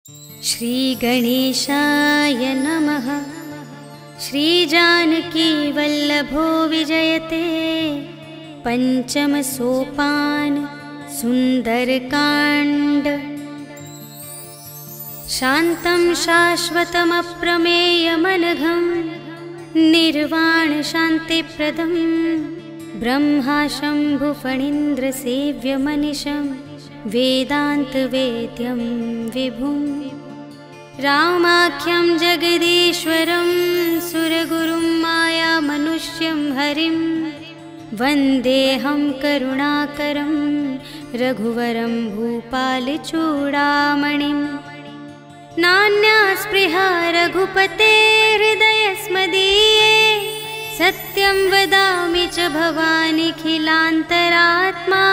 श्री गणेशाय नमः। श्री जानकी वल्लभो विजयते। पंचम सोपान सुंदरकांड। शांतं शाश्वतमप्रमेयमनघं निर्वाण शांतिप्रदं ब्रह्मा शंभु फणीन्द्र सेव्यमनिशं वेदान्तवेद्यं विभुं रामाख्यं जगदीश्वरं सुरगुरुं मायामनुष्यं हरिं वन्देऽहं करुणाकरं रघुवरं भूपालचूडामणिं। नान्या स्पृहा रघुपतेर्हृदयस्मदीये सत्यं वदामि च भवानिखिलान्तरात्मा।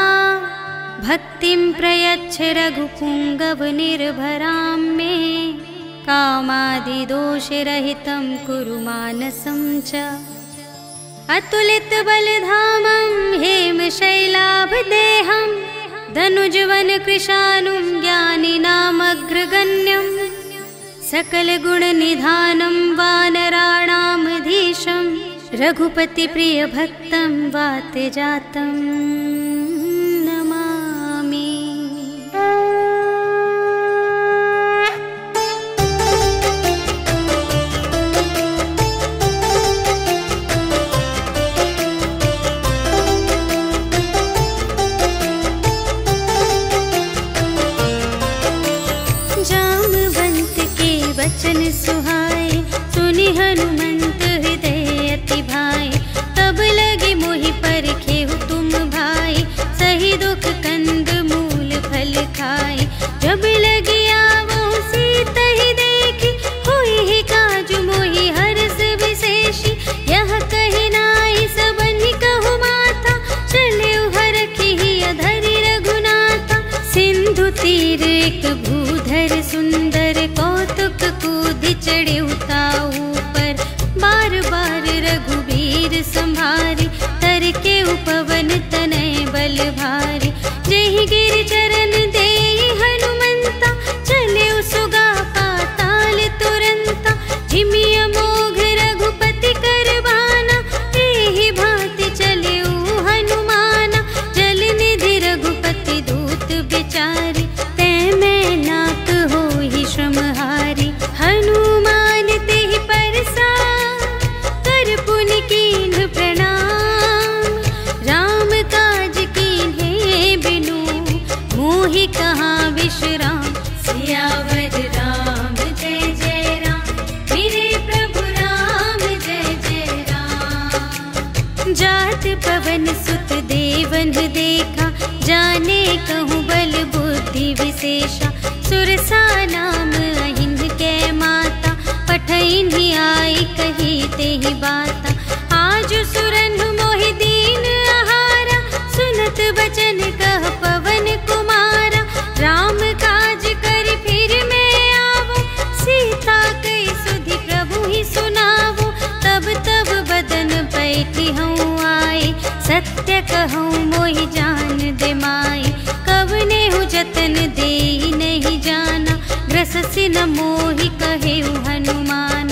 भक्तिं प्रयच्छ रघुपुङ्गवनिर्भरां मे कामादिदोषरहितं कुरु मानसं च। अतुलितबलधामं हेमशैलाभदेहं धनुजवनकृशानुं ज्ञानिनामग्रगण्यं सकलगुणनिधानं वानराणामधीशं रघुपतिप्रियभक्तं वातजातं नमामि। जामवंत के वचन सुहाए सुनि हनुमंत हृदय अति भाए। तब लगे मोहि परखेहु तुम भाई सही दुख कंद मूल फल खाए। जब लगी आवो सीता ही देखी हुई ही काजु मोहि हरस विशेषी। यह कही नाई सबनि कहु माथा चले हरखी अधरि रघुनाथा। सिंधु तीर एक भूधर सुंदर कौतुक कूदि चढ़े उताऊ पर। बार बार रघुबीर संभारी तर के उपवन तनय बल भारी। जहि गिर चरण देहि हनुमंता चले सुगा पाताल तुरंता। जिमिय मोघ रघुपति करबाना एहि भांति चले हनुमाना। जल निधि रघुपति दूत बिचारी तै मैं नाक होहि श्रमहारी। हनुमान तेहि परसा कर पुनि कीन्ह प्रणाम। राम काज कीन्हे बिनु मोहि कहाँ विश्राम। सियावर राम जय जय राम मेरे प्रभु राम जय जय राम। जात पवन सुत देवन देखा जाने कहूँ बल बुद्धि विशेषा। सुरसा नाम अहिंद के माता पठैन्हि आई कही तेहि बाता। आज सुरन मोहि दीन आहारा सुनत बचन कह पवन कुमारा। राम काज करि फिर मैं आवो सीता कई सुधि प्रभु ही सुनावो। तब तब बदन पैठी हूँ आए सत्य कहूँ मोहि जान दे माई। कवने हूँ जतन देहि नहीं जाना ग्रससि न मोहि कहेउ हनुमान।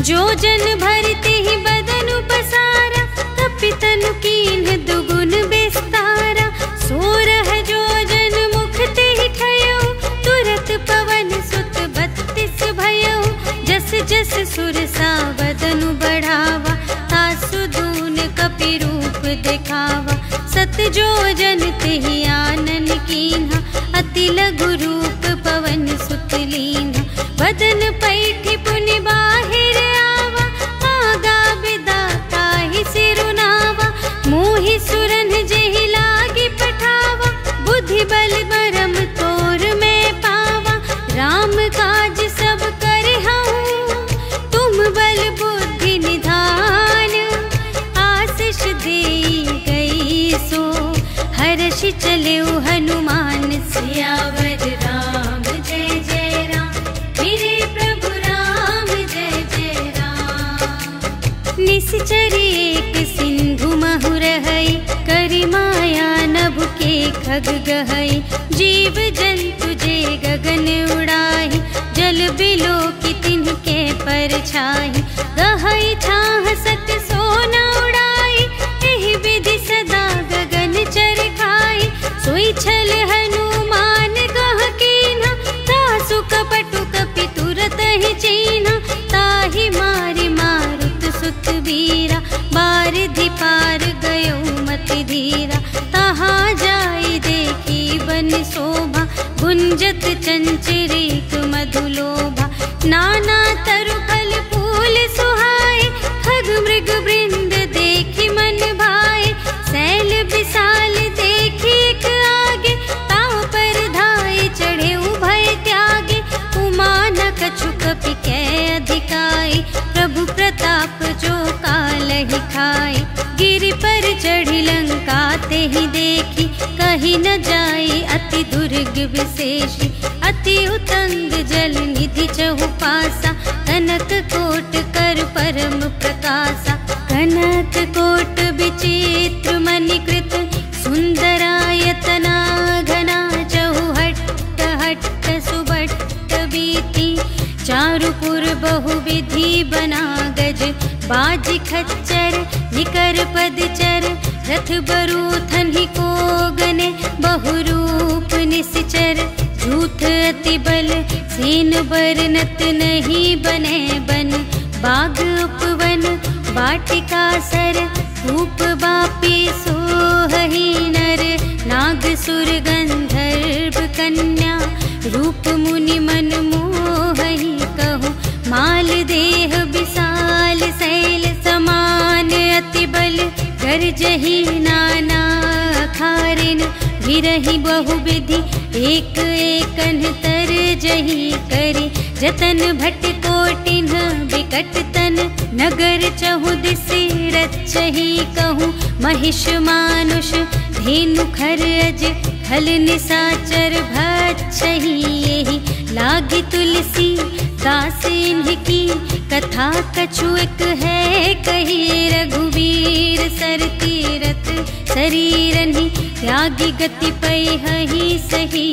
जो जन भरते ही बदन पसारा कपितनु कीन्ह दुगुन विस्तारा। सोरह जो जन मुख तेहि ठयउ तुरत पवन सुत 32 भयउ। जस जस सुरसा बदनु बढ़ावा तासु दून कपि रूप दिखावा। सत जो जन तेहि आनन कीन्हा अति लघु रूप पवन सुत लीन्हा। बदन पैठि पुनि बाहिर आवा आगा बिदाता ही सिरुनावा। मोहि सुरन जेहि लागी पठावा बुद्धि बल बरम तोर में पावा। राम काज सब करहु तुम बल बुद्धि निधान। आशीष देई गई सो हर्षि चलेउ हनुमान। सियावर राम जय जय राम मेरे प्रभु राम जय जय राम। निश्चरी एक सिंधु महु रहई करि माया नभ के खग गहई। जीव जंतु जे गगन उड़ाई पर छाई। गहई छाह सत सोना उड़ाई, एहि विधि सदा गगन चर खाई। सोई छल हनुमान गह कीन्हा, तासु कपटु कपि तुरत ही चीन्हा। ताहि मारि मारुत सुत वीरा, बारिधि पार गयो मति धीरा। तहाँ जाई देखी बन शोभा, गुंजत चंचरीक मधुलोभा। नाना तरु फल फूल सुहाए, खग मृग वृंद देखी मन भाए। सैल विशाल देखी एक आगे, ताव पर धाये चढ़े उभय त्यागे। उमा न कछु कपि कै अधिकाई, प्रभु प्रताप जो कालहि खाए। गिरि पर चढ़ी लंका तेहि देखी, कही न जाई अति दुर्ग विशेषी। अति उतंग जल निधि चहु पासा, कनक कोट कर परम प्रकाशा। कनक कोट विचित्र मणिकृत, सुंदरायतना घना। चहु हट्ट हट्ट सुबट्ट बीती, चारुपुर बहुविधि बना गज। बाजी खच्चर निकर पदचर, रथ बरूथन ही को गने। बहुरूप निश्चर झूठ अति बल, सेन बरनत नहीं बने बन। बाग उपवन वाटिका सर, रूप बापी सोहहि नर। नाग सुर गंधर्व कन्या, रूप मुनि मन मोहहि कहु। माल देह विशाल शैल समान, अति बल गरजहि नाना खारिन। विरहि बहुविधि एक एकन तरजहि करि। जतन भट कोटिन विकट तन, नगर चहु दिसि रचहि कहूँ। महिष मानुष धेनु खर अज, खल निसाचर भक्षहि एहि। लागी तुलसी दास इन्हीं की, कथा कछु एक है कही। रघुवीर सर तीरथ शरीरनि, त्यागी गति पै हहि सही।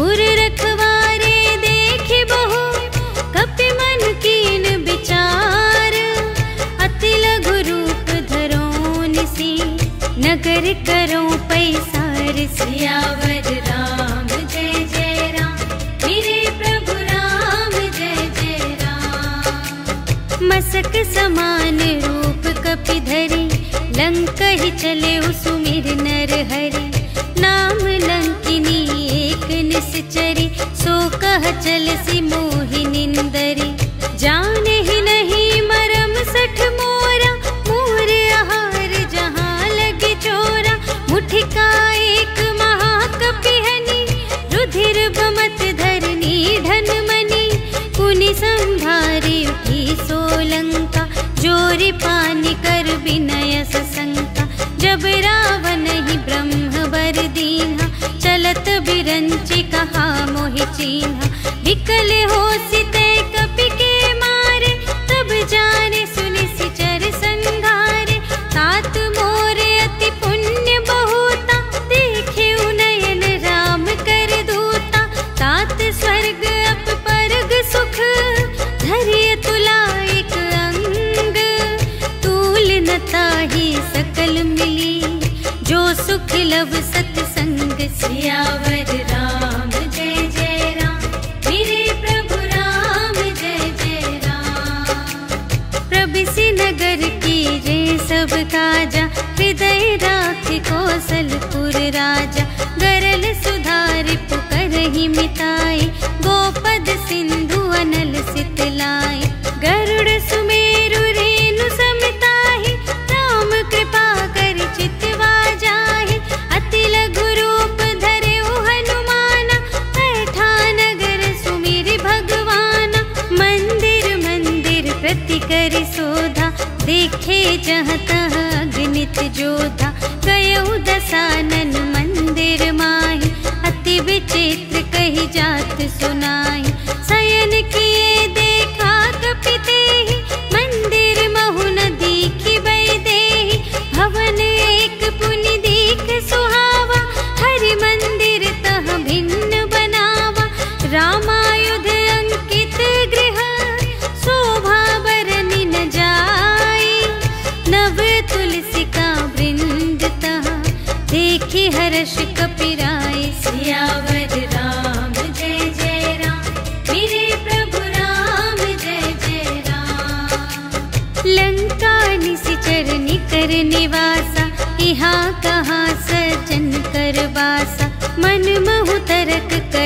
उर रखवारे देखि बहु, कपि मन कीन विचार। अति लघु रूप धरो निसी, नगर करो पैसार। सियावर राम जय जय राम, मेरे प्रभु राम जय जय राम। मसक समान रूप कपि धरि, लंकहि चले सुमिर नर हरि। नाम लंकिनी एक निश्चरी, सो कह चल सी मोहि निंदरी। जाने ही नहीं मरम सठ मोरा, मोर आहार जहाँ लगी चोरा। मुठिका एक महाकपिहनि, रुधिर बमत धरनी ढन मनी। पुनि संभारी उठी सोलंका, जोरि पानी कर विनय सशंका। जब रावण ही ब्रह्म वर दीन्हा, चलत बिरंचि कहा मोहि चीन्हा। विकल होसि तै कपि के मारे, तब जाने सुनि सिचर संघारे। तात मोरे अति पुण्य बहुता, देखे नयन राम कर दूता। तात स्वर्ग अप परग सुख, धरिय तुला एक अंग। तूल न ताहि सकल मिली, जो सुख लव सतसंग। सियावर राम जय जय राम, मेरे प्रभु राम जय जय राम। प्रभिसि नगर की रे सब काजा, हृदय राखि कौशलपुर राजा। गरल सुधारि पुकारहि मिताई, गोपद सिंधु अनल सितलाई। गरुड़ सुमेरु रेणु समताहि, राम कृपा कर चितवा जाहि। अति लघु रूप धरे हनुमाना, बैठा नगर सुमिरि भगवाना। मंदिर मंदिर प्रति करि शोधा, देखे जहाँ तहाँ अगणित जोधा। गयउ दसानन मंदिर माहि, अति विचित्र कही जात सुनाई। शयन किए देखा कपि तेहि, मंदिर महु न दीखि वैदेही। भवन एक पुनि दीख सुहावा, हरि मंदिर तह भिन्न बनावा। रामायुध अंकित गृह, शोभा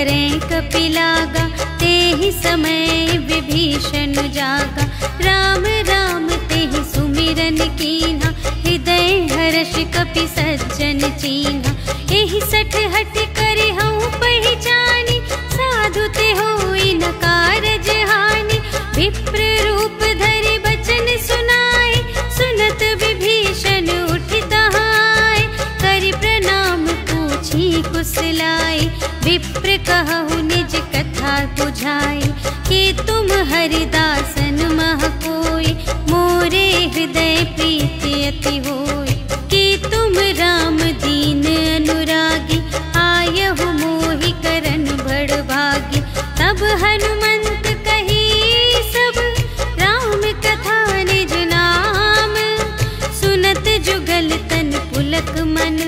करें कपिलागा, तेहि समय विभीषण जागा। राम राम तेहि सुमिरन कीन्हा, हृदय हर्ष कपि सज्जन चीन्हा। एहि सठ हठ करे हूँ पहचानी, साधु ते होई न कारज हानि। विप्र रूप धरि बचन सुनाए, सुनत विभीषण उठि तहाय। करि प्रणाम पूछी कुशलाए, विप्र कहु निज कथा बुझाई। कि तुम हरिदासन मह कोई, मोरे हृदय प्रीति अति होई। कि तुम राम दीन अनुरागी, आयहु मोहि करन बड़ भागी। तब हनुमंत कही सब, राम कथा निज नाम। सुनत जुगल तन पुलक मन,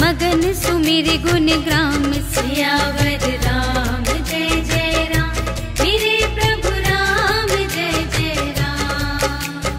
मगन सुमिर गुण ग्राम। सियावर राम जय जय राम, मेरे प्रभु राम जय जय राम।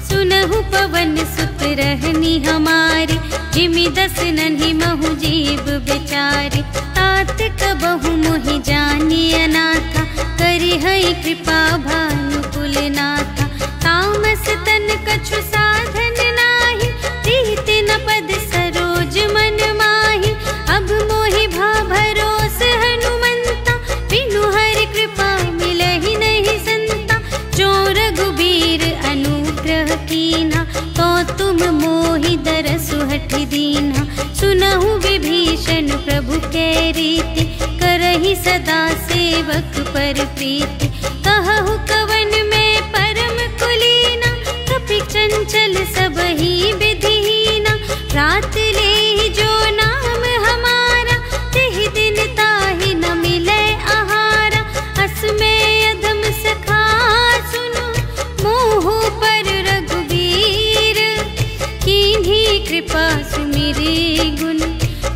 सुनहु पवन सुत रहनी हमारी, जिमि दस नन्हि महु जीव बेचारे। तात कबहु मोहि जानी अनाथा, करि हई कृपा भानुकुल नाथा। तामस तन कछु साधन नाही, प्रीति न पद सरोज मन माही। अब मोहि भा भरोस हनुमंता, बिनु हरि कृपा मिलहि नहीं संता। जो रघुबीर अनुग्रह कीन्हा, तो तुम मोहि दरसु हठि दीन्हा। सुनहु विभीषण प्रभु के रीति, करहि सदा सेवक पर प्रीति। कहु कवन में परम कुलीना, कपि चंचल सबहि विधिहीना। रात लेहि जो नाम हमारा, तेहि दिन ताहि न मिले आहारा। असमय अधम सखा सुनो, मोहु पर रघुबीर। कीन्ही कृपा सुमिरि गुण,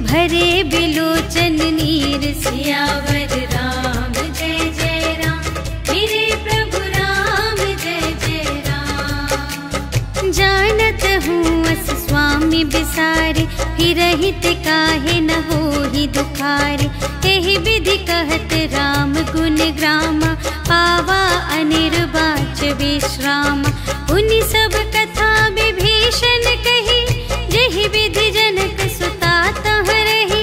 भरे बिलोचन नीर। सियावर राम जय जय राम, मेरे प्रभु राम जय जय राम। जानत हूँ अस स्वामी बिसारे, फिरहित काहे न होहि दुखारे। एहि विधि कहत राम गुण ग्रामा, पावा अनिर्वाच विश्रामा। उनि सब कथा विभीषण कही, जेहि विधि जनक सुता तह रही।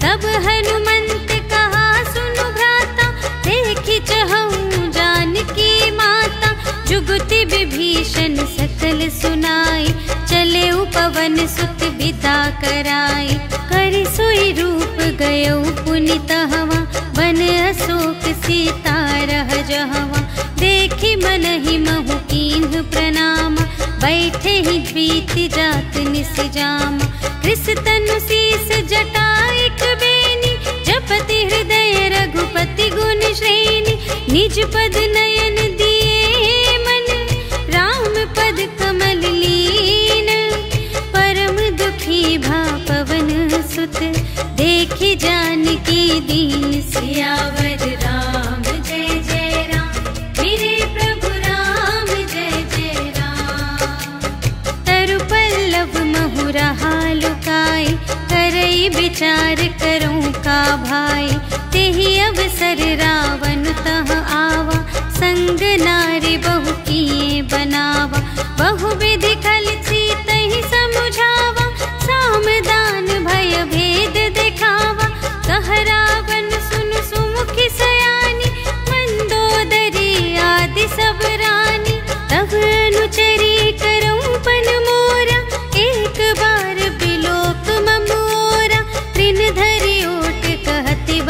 तब हनुमंत कहा सुनु भ्राता, देखि चहऊँ जानकी माता। जुगति विभीषण सकल सुनाई, चले पवन सुत विदा कराई। करि सोई रूप गयौ पुनि तहवा, बन अशोक सीता रह जहवा। देखि मनहि महु कीन्ह प्रणामा, बैठे ही बीति जात निस जामा। कृस तनु शीस जटाइक बेनी, जपति हृदय रघुपति गुण श्रेणी। निज पद नयन दिए मन, राम पद कमल लीन। परम दुखी भा पवन सुत, देखि जानकी दीन। सियावर राम जय जय राम, मेरे प्रभु राम जय जय राम। तरु पल्लव महु रहा लुकाई, करई विचार करूँ का भाई। तेहि अवसर रावण तह आवा, संग नारी बहु किए बनावा। बहु विधि खल सीतहि समुझावा, सामदान भय भेद दिखावा। कह रावण सुन सुमुखि सयानी, मंदोदरी आदि सब रानी। तब अनुचरी करऊँ पन मोरा, एक बार बिलोक ममोरा। त्रिन धरि ओट कहति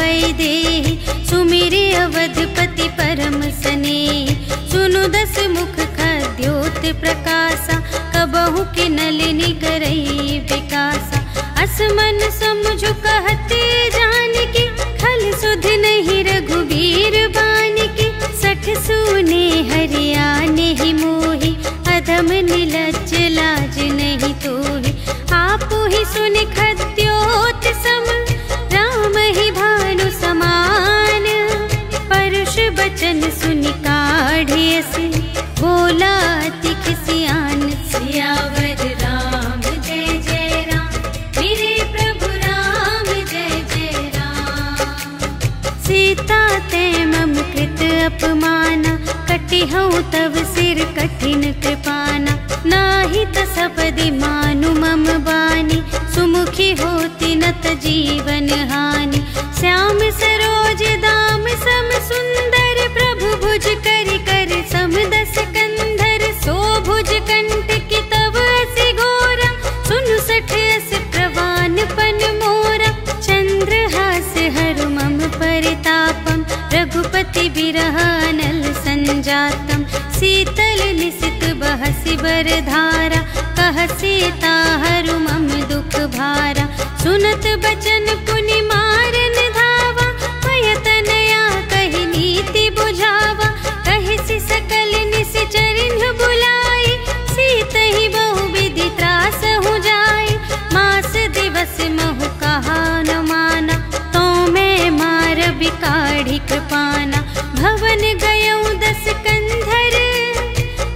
सीता ते मम कृत अपमाना, कटिहउँ तव सिर कठिन कृपाना। नाही त सपदि मानु मम बानी, सुमुखी होती न त जीवन हानि। श्याम सरोज दाम सम सुंदर, प्रभु भुज करि कर सम दस कंधर। सो भुज कंठ की तव असि घोरा, सुनु सठ अस प्रवान पन मोरा। चंद्रहास हरु मम परितापम, रघुपति बिरह अनल संजातम। शीतल निसित बहसि बरधारा, कह सीता हरु मम दुख भारा। सुनत बचन पुनि मारन धावा, भय तनया कहि नीति बुझावा। कहिसि सकल निश्चरिन बुलाई, सीतहि बहु विधि त्रासहु जाई। मास दिवस महु कहा न माना, तो मैं मार बिकाढ़ी कृपाना। भवन गयउँ दस कंधर,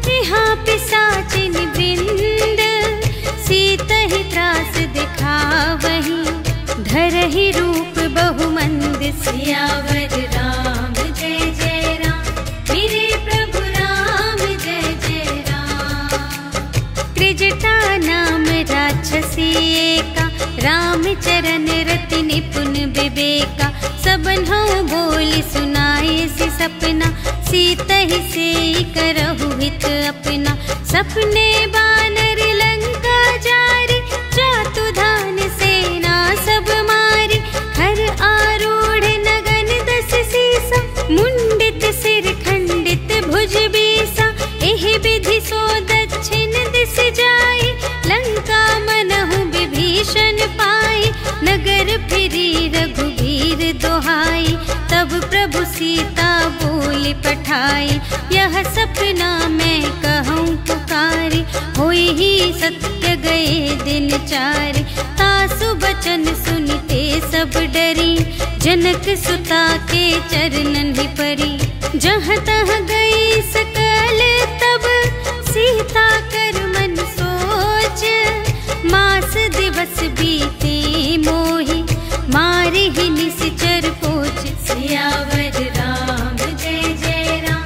यहाँ पिशाचिन वृंद। सीतहि त्रास दिखावही, धरहि रूप बहुमंद। सियावर राम जय जय राम, मेरे प्रभु राम जय जय राम। त्रिजटा नाम राक्षसी एका, रामचरण रति निपुण विवेका। सबन्हु बोली सुनाए सि सपना, सीतहि सेई करहु हित अपना। सपने बानर लंका जारी, जातु धान सेना सब मारी। खर आरूढ़ नगन दस सीसा, मुंडित सिर खंडित भुज बीसा। एहि विधि सो दक्षिण दिस जाई, लंका मनहु विभीषण पाई। नगर फिरी रघुबीर दोहाई, तब प्रभु सीता बोली पठाई। यह सपना मैं कहूँ पुकारी, होई ही सत्य गए दिन चारि। तासु बचन सुनते सब डरी, जनक सुता के चरणन ही परी। जहाँ तहाँ गई सकल तब, सीता कर मन सोच। मास दिवस बीते मोहि, मारे ही निश्चर पोच। सियावर राम जय जय राम,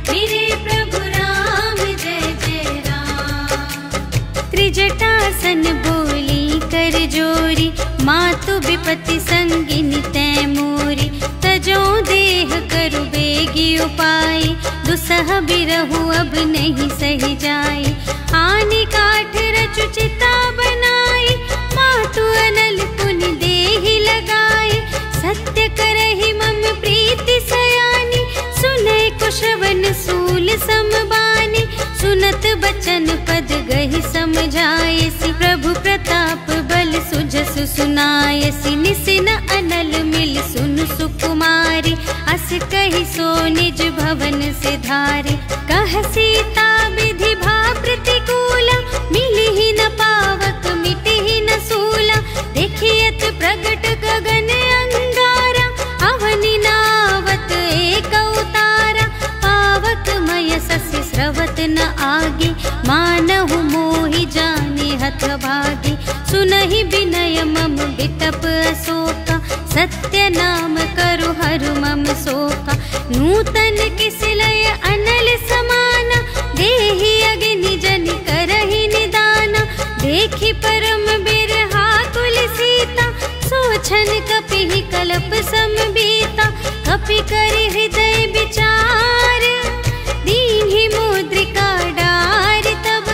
मेरे प्रभु राम जय जय राम। त्रिजटासन बोली कर जोरी, मातु विपति संगिनी तै मोरी। तजो देह करु बेगी उपाय, दुसह बिरहु अब नहीं सही जाई। आनि काठ रचु चिता बनाई, मातु अनल पुनि देहि लगाई। सत्य करहि मम प्रीति सयानी, सुनै कुशवन सूल समबानी। सुनत बचन पद गहि समझायसि, प्रभु प्रताप बल सुजसु सुनायसि। निसिन अनल मिल सुनु सुकुमारी, अस कहि सो निज भवन से धारे। कह सीता विधि भा प्रतिकूला, मिलिहि न पावक मिटिहि न सूला। देखियत प्रगट गगन अंगारा, अवनि नावत एक उतारा। पावक मय ससि स्रवत न आगे, मानहु मोहि जाने हथ भागे। सुनहि विनय मम बिटप अशोका, सत्य नाम करु हरु मम शोका। नूतन किसलय अनल समाना, देहि अग्नि जनि करहि निदाना। देखि परम बिरहा कुल सीता, सोचन कपिहि कलप समबीता। कपि करि हृदय विचार, दीन्हि मुद्रिका डार। तब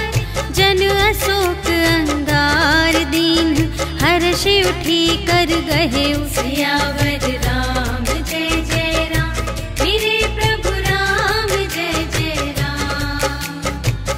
जन अशोक अंगार दीन, हर्ष उठी कर गहे। सियावर राम जय जय राम, मेरे प्रभु राम जय जय राम।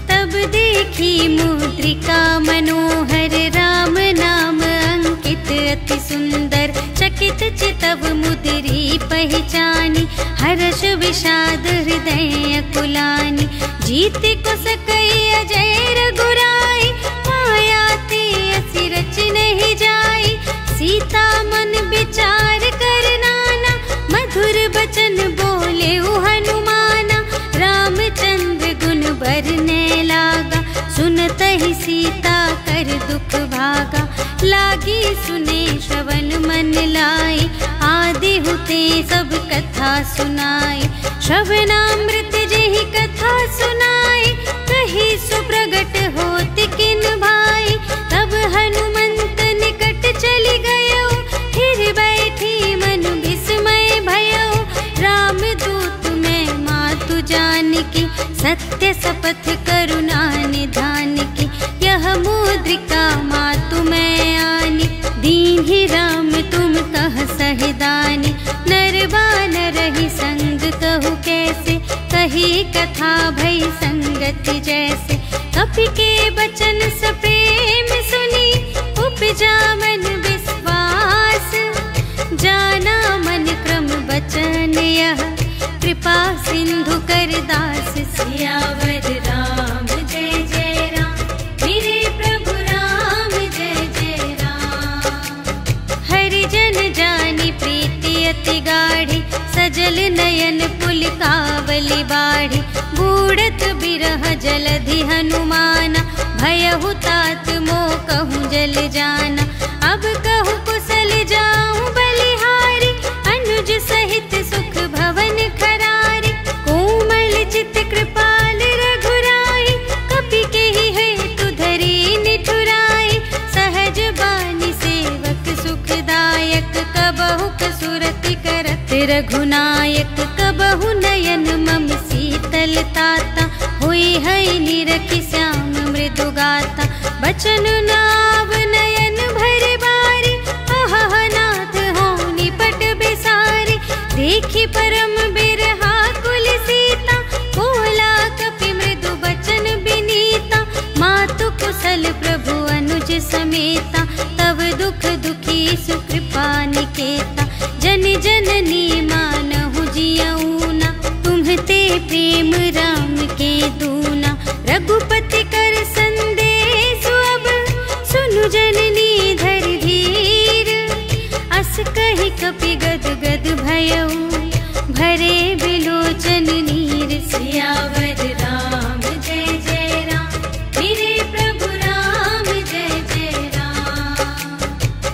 तब देखी मुद्रिका मनोहर, राम नाम अंकित अति सुंदर। चकित चितव मुद्री पहचानी, हर्ष विषाद हृदय कुलानी। जीत को सकई अजय रघुराई, माया ते असि रच नहीं जाई। सीता मन विचार कर नाना, मधुर बचन बोले हनुमाना। रामचंद्र गुण बरने लागा, सुनत ही सीता कर दुख भागा। लागे की सुने श्रवण मन लाई। आदि हुते सब कथा सुनाई, श्रवणामृत जेहि कथा सुनाई। कही सुप्रगट होत किन भाई, तब हनुमंत निकट चली गयो। फिर बैठी मन विस्मय भयो, राम दूत मैं मातु जानकी। सत्य शपथ करुणा निधान की, यह मुद्रिका मातु मैं आनी। दीन्हि राम तुम कह सहिदानी, नर बानर ही संग कहु कैसे। कही कथा भई संगति जैसे, कपि के बचन सप्रेम सुनी। उपजा मन विश्वास, जाना मन क्रम बचन यह। कृपा सिंधु कर दास, सियावर राम जय जय राम। मेरे प्रभु राम जय जय राम। हरि जन जानी प्रीति अति गाढ़ी, सजल नयन पुलकावली बाढ़ी। बूढ़त बिरह जलधि हनुमाना, भयहु तात मोह कहूँ जल जाना। अब कहूँ कुशल जाऊँ बलिहारी, अनुज सहित सुख भवन खरारी। कोमल चित कृपाल रघुराई, कपि केहि हेतु धरी निठुराई। सहज बानी सेवक सुखदायक, कबहु कसुरति करत रघुनायक। कबहु नयन मम शीतल ताता, हुई है निरखि श्याम मृदु गाता। बचन नाव नयन भर बारी, अहह नाथ हो निपट बेसारी। देखी परम बिरहा कुल सीता, बोला कपि मृदु बचन बिनीता। मातु कुशल प्रभु अनुज समेता, तब दुख दुखी सुकृपा निकेता। जन जननी मानहु जियऊना, तुम्हते प्रेम राम के दूना। रघुपति कर संदेश अब, सुनु जननी धर धीर। अस कहि कपि गद गद भयऊ, भरे बिलोचन नीर। सियावर राम जय जय राम, मेरे प्रभु राम जय जय राम।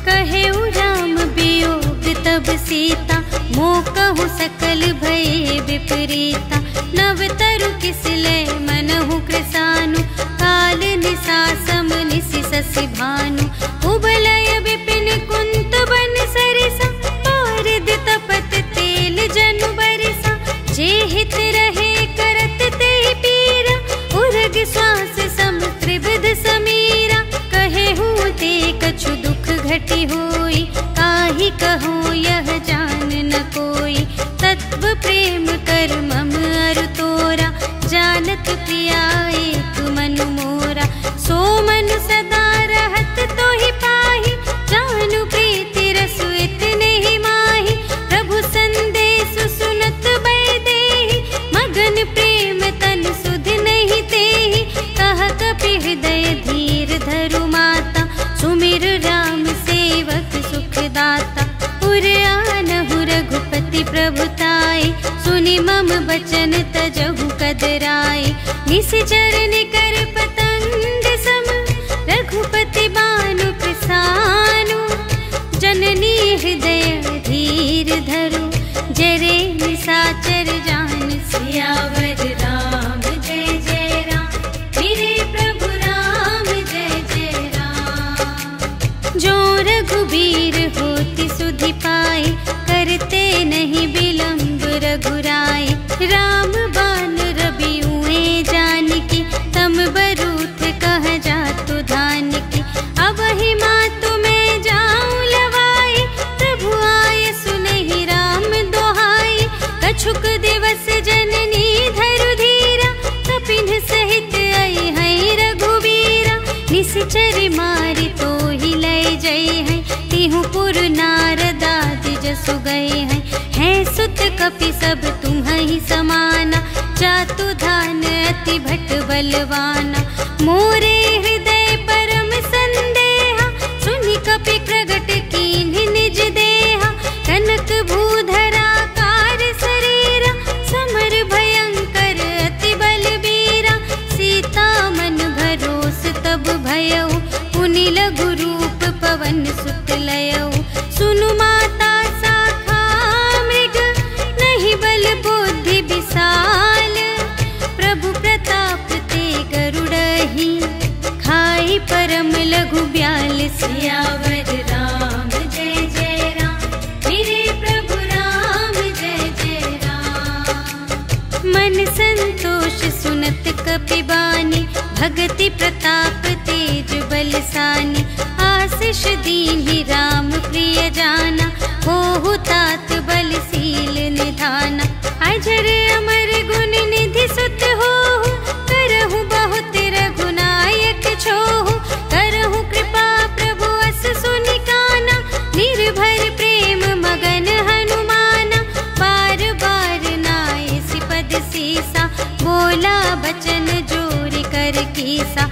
कहेउ राम वियोग तब सीता, मोह कहु सकल भय विपरीता। नव तरु किस लय मनहु कृसानु, काल निसा सम निसि ससि भानु। उबलय विपिन कुंत बन सरिसा, पारद तपत तेल जनु बरिसा। जे हित रहे करत ते पीरा, उरग श्वास सम त्रिविध समीरा। कहेहु ते कछु दुख घटी होई, काहि कहूँ यह जान न कोई। तत्व प्रेम कर मम अरु तोरा, जानत प्रिया एक मनु मोरा। सो मनु सदा रहत तोहि पाहि, जानु प्रीति रसु इतने ही माहि। प्रभु संदेश सुनत बै देहि, मगन प्रेम तन सुध नहीं तेहि। कह कपि हृदय धीर धरु माता, सुमिर राम सेवक सुखदाता। उर आनहु रघुपति प्रभुताई, सुनि मम बचन तजहु कदराई। निशिचर निकर पतंग सम, रघुपति बानु कृसानु। जननी हृदय धीर धरु, जरे निशाचर जान। सियावर राम जय जय राम, मेरे प्रभु राम जय जय राम। जो रघुबीर होति सुधि पाई, करते नहीं विलंब रघुराई। राम बान रवि उए जानकी, तम बरूथ कह जातु धानकी। अब ही मातु मैं जाऊं लवाई, प्रभु आय सुनहि राम दोहाई। कछुक दिवस जननी धरु धीरा, कपिन सहित आई है रघुबीरा। निशिचर मारि तोहि लय जय है, तिहु पुर नारदादि जसु गए हैं। है सुत कपि सब तुम्हि समाना, जातु धान अति भट बलवाना। मोरे हृदय परम संदेहा, सुनि कपि प्रगट कीन्हि निज देहा। कनक भूधरा कार शरीरा, समर भयंकर अति बलबीरा। सीता मन भरोस तब भयउ, पुनि लघु रूप पवन सु मन संतोष सुनत कपिबानी, भगति प्रताप तेज बलसानी। आशीष दीन्हि राम प्रिय जाना, होहु तात बलशील निधाना। अजर अमर गुण निधि सुत होहु, करहु बहुत रघुनायक छोहु। करहु कृपा प्रभु अस सुनि काना, निर्भर प्रेम मगन हनुमाना। बार बार नाय सिपद सीसा, बोला बचन जोर कर कीसा।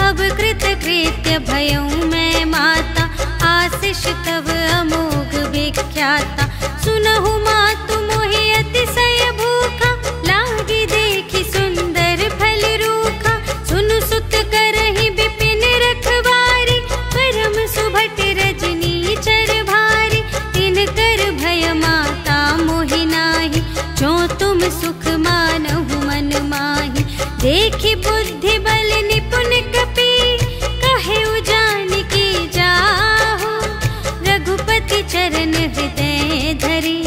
अब कृत कृत्य भयउ मैं माता, आशीष तव अमोघ विख्याता। सुनहु मातु मोहि अतिशय भूखा, लागी देखि सुंदर फल रूखा। सुनु सुत करहि विपिन रखवारी, परम सुभट रजनी चर भारी। तिनकर भय माता मोहि नाही, जो तुम सुख मानहु मन माही। देखि बुद्धि बल निपुण कपि, कहेउ जानकी जाहु। रघुपति चरण हृदय धरि,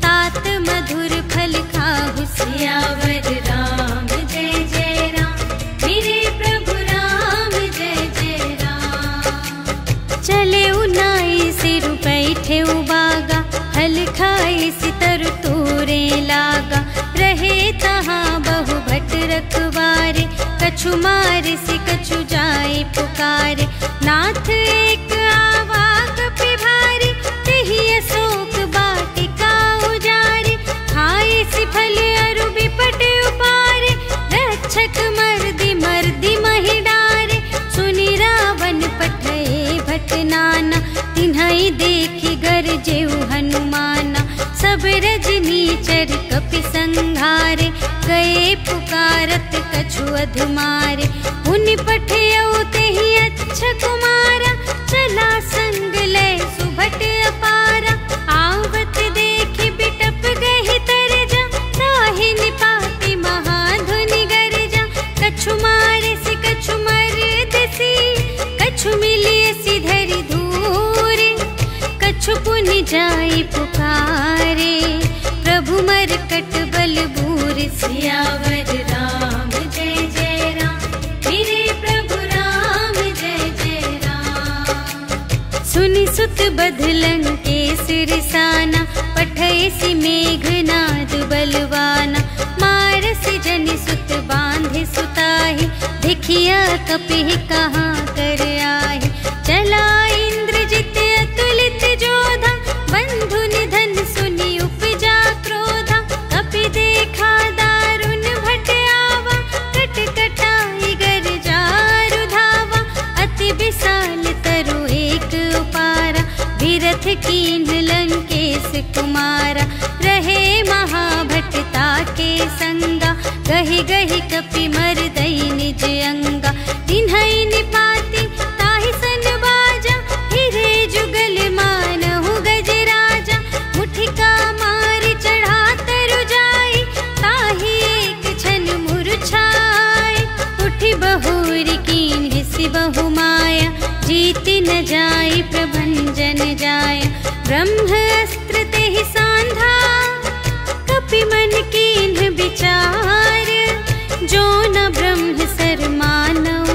तात मधुर फल खाहु। सियावर राम जय जय राम, मेरे प्रभु राम जय जय राम। चले उनाई सिर बैठे उबागा, हल खाए सितर तोरे लागा। रहे तहाँ बहु भट रखवारे, कछु मारे से कछु जाए पुकारे। नाथ एक आवा कपि भारी, तेहि अशोक वाटिका उजारे। खाए से फल अरु बिपट उपारे, रक्षक मर्दि मर्दि महि डारे। सुनि रावण पठए भट नाना, तिन्हइ देखि गरजेउ हनुमाना। सब रजनीचर कपि संघारे, गए पुकारत कछु अधमारे। मुनि पठियउ तेहि अच्छा कुमारा, चला संग लय सुभट अपारा। आवत देखि बिटप गहि तरजा, ताहि निपाति महाधुनि गरजा। कछु मारे से कछु मरदसी, कछु मिलियसि धरि धूरे। कछु पुनि जाई पुकारे, प्रभु मरकट बल बूर। सियावर राम जय जय राम, मेरे प्रभु राम जय जय राम। सुनि सुत बधलं के सिरसाना, पठयसि मेघनाद बलवाना। मारसि जनि सुत बांधे सुताहि, देखिया कपिहि कहाँ कर आहि। चला इंद्रजित अतुलित जोधा, बंधु निधन सुनि उपजा क्रोधा। कपि देखा दारुण भट आवा, कट कटाई गर जारु धावा। अति विशाल तरु एक उपारा, विरथ कीन्ह लंकेश कुमारा। रहे महाभटता के संगा, गहि गहि कपि मरदई निज अंगा। तिन्हइ निपाति ताहि सन बाजा, हिरे जुगल मानहु गजराजा। मुठिका मारि चढ़ा तरु जाई, ताहि एक छन मुरझाई। उठि बहुरी कीन्हि सिबहु माया, जीति न जाई प्रभंजन जाया। ब्रह्म अस्त्र तेहि सांधा, कपि मन कीन्ह विचार। जो न ब्रह्म सर मानऊ,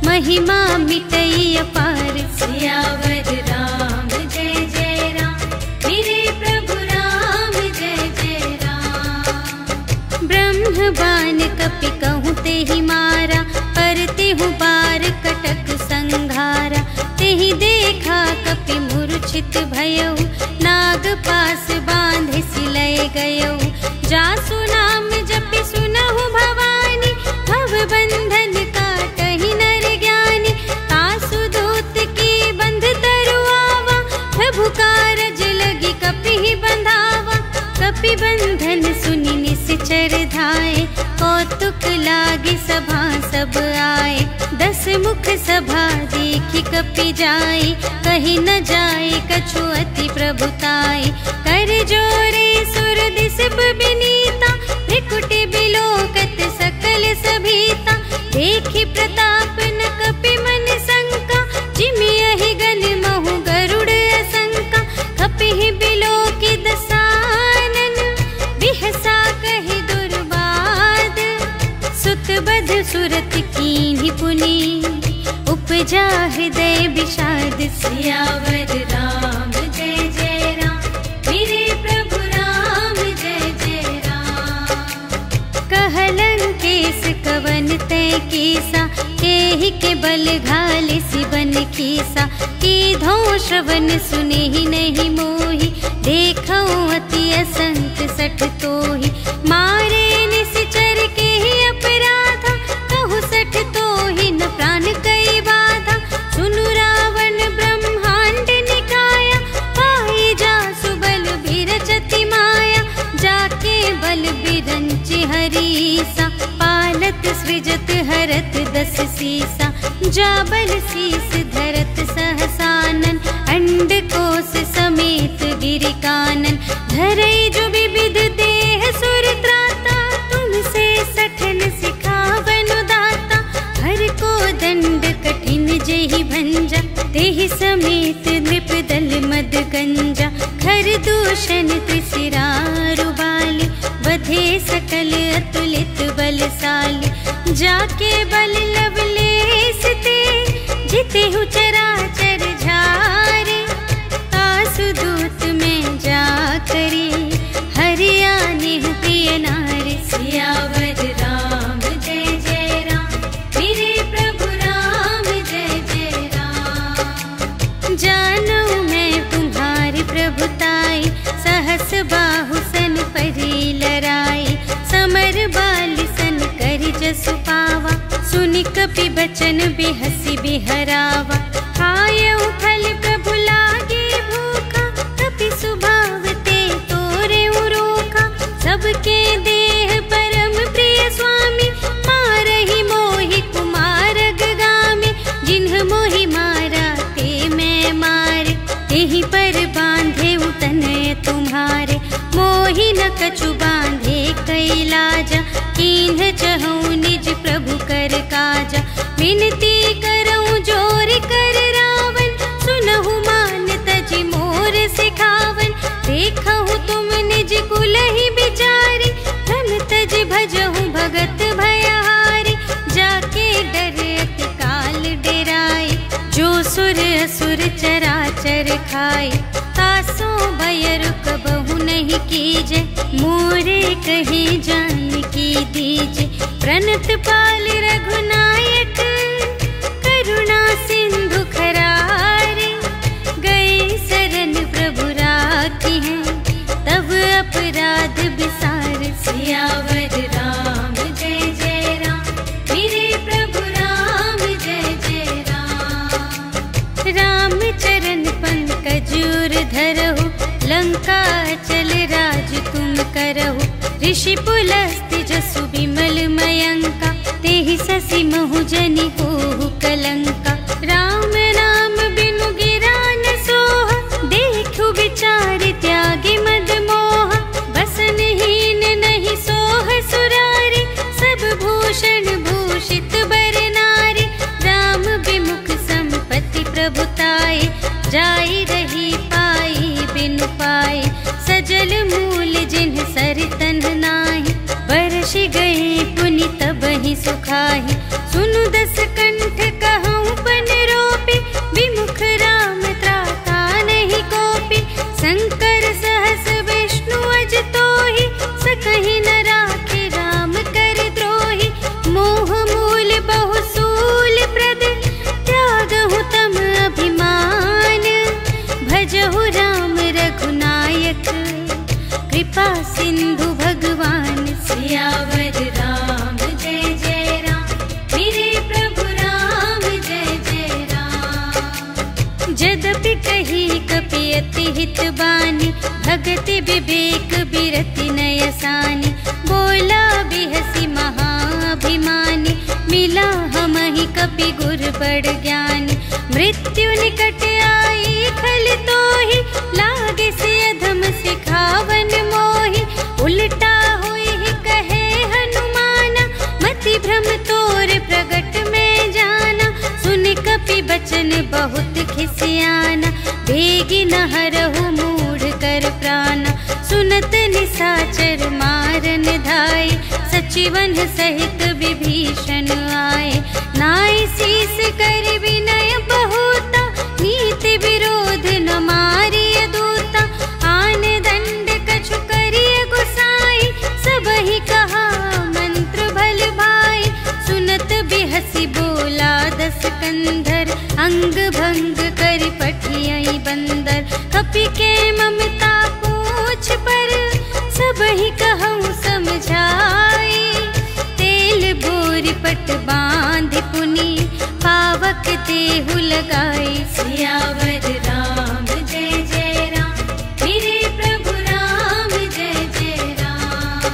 महिमा मिटई अपार। सियावर राम जय जय राम, मेरे प्रभु राम जय जय राम। ब्रह्म बान कपि कहूँ तेहि मारा, पर तेहु बार कटक संघारा। तेहि देखा कपि मूर्छित भयउ, नाग पास बांधे सिलय गयउ। जासु नाम जपि सुनहु भवानी, भव बंधन काटहि नर ज्ञानी। तासु दूत की बंध तरु आवा, प्रभु कारज लगी कपिहि बंधावा। कपि बंधन सुनि निश्चर धाये, कौतुक लागे सभा सब आए। 10 मुख सभा देखि कपि जाई, कहि न जाए कछु अति प्रभुताई। कर जोरे सुर दिस बिनीता, त्रिकुटि बिलोकत सकल सभीता। देखि प्रताप न कपि मन शंका, जिमियहि गन महु गरुड़ असंका। कपिहि बिलोकि दसानन, बिहसा कहि दुर्बा सुबध सुरत कीन्ही पुनि, उपजा हृदय विषाद। सियावर राम जय जय राम, मेरे प्रभु राम जय जय राम। कहलन केस कवन तय कीसा, केहि के बल घाले सिबन कीसा। कीधो श्रवण सुने ही नहीं मोहि, देखो अति असंत सठ तोहि। मारे निश्चर के ही अपराधा, कहु सठ तोहि न प्राण कई बाधा। सुनु रावण ब्रह्मांड निकाया, पाई जासु बल बिरचति माया। जाके बल बिरंच हरीसा, पालत सृजत हरत दस सीसा। जा बल शीस धरत सहसानन, अंड कोस समेत गिरि कानन। धरई जो विविध देह सुर त्राता, तुमसे सठन सिखावन दाता। हर को दंड कठिन जेहि भंजा, तेहि समेत नृप दल मद गंजा। खर दूषण त्रिशिरारु बाली, बधे सकल अतुलित बलशाली। जाके बल लवलेस ते, जितेहु चराचर झारे। आसु दूत में जा करी, हरियाने प्रिय नारी। सियावर राम जय जय राम, मेरे प्रभु राम जय जय राम। जानू मैं तुम्हारी प्रभुताई, सहस बाहु सन परी लराई। समर बाल सन कर जसु पावा, सुनि कपि बचन बिहसी बिहरावा। खायउ फल प्रभु लागे भूखा, कपि स्वभाव ते तोरे उरोखा। सबके देह परम प्रिय स्वामी, मारहि मोहि कुमारग गामी। जिन्ह मोहि मारा ते मैं मारे, तेहि पर बांधे उतनय तुम्हारे। मोहि न कछु बांधे कैलाजा, कीन्ह चहु निज प्रभु कर काजा। विनती करऊं जोर कर रावण, सुनहु मान तजि मोर सिखावन। देखहु तुम निज कुलहि बिचारी, धन तज भजहु भगत भयहारी। जाके डर अति काल डेराए, जो सुर असुर चराचर खाए। तासो भय रुक बहु नहीं कीजे, मोरे कहे जानकी दीजे। प्रणत पाल रघुनायक, करुणा सिंधु खरारे। गए शरण प्रभु राखी हैं, तब अपराध विसार। सियावर राम जय जय राम, मेरे प्रभु राम जय जय राम। राम चरण पंकज उर धरहु, लंका चल राज तुम करहु। ऋषि पुलस्त्य जसु विमल मयंका, तेहि ससि महु जनि होहु कलंका। राम नाम बिनु गिरा न सोहा, देखु विचार त्यागे मद मोहा। बसनहीन नहीं सोह सुरारी, सब भूषण भूषित बर नारी। राम विमुख संपत्ति प्रभुताए, जाई रही पाई बिनु पाए। सजल मूल जिन्ह सरितन नाही, बरषि गए पुनि तबहि सुखाहि। सुनु दस कंठ कहूँ पन रोपी, विमुख राम त्राता नहीं कोपी। शंकर सहस विष्णु अज तोहि, सकहि न राखे राम कर द्रोही। मोह मूल बहु सूल प्रद, त्यागहु तम अभिमान। भजहु राम रघुनायक, कृपा सिंधु भगवान। सियावर राम जय जय राम, मेरे प्रभु राम जय जय राम। जदपि कही कपि अति हित बानी, भगति विवेक बिरति नयसानी। बोला बिहसी महाभिमानी, मिला हमहि कपि गुर बड़ ज्ञानी। मृत्यु निकट आई खल तोहि, लागे से अधम सिखावन मोहि। उल्टा हुई ही कहे हनुमाना, मति भ्रम तोर प्रगट में जाना। सुन कपि बचन बहुत खिसियाना, बेगी न हरहु मूढ़ कर प्राणा। सुनत निसाचर मारन धाई, सच सुचिवन सहित विभीषण आए, नाय शीस कर विनय बहुता, नीति विरोध न मारिय दूता, आन दंड कछु करिय गुसाई, सबहि कहा मंत्र भल भाई, सुनत बिहसी बोला दस कंधर, अंग भंग कर पठियई बंदर, कपि के ममता पूछ पर, सबहि कहूँ समझाई, तेल बोरी पट बांध पुनि, पावक देहु लगाई, सियावर राम जय जय राम, मेरे प्रभु राम जय जय राम।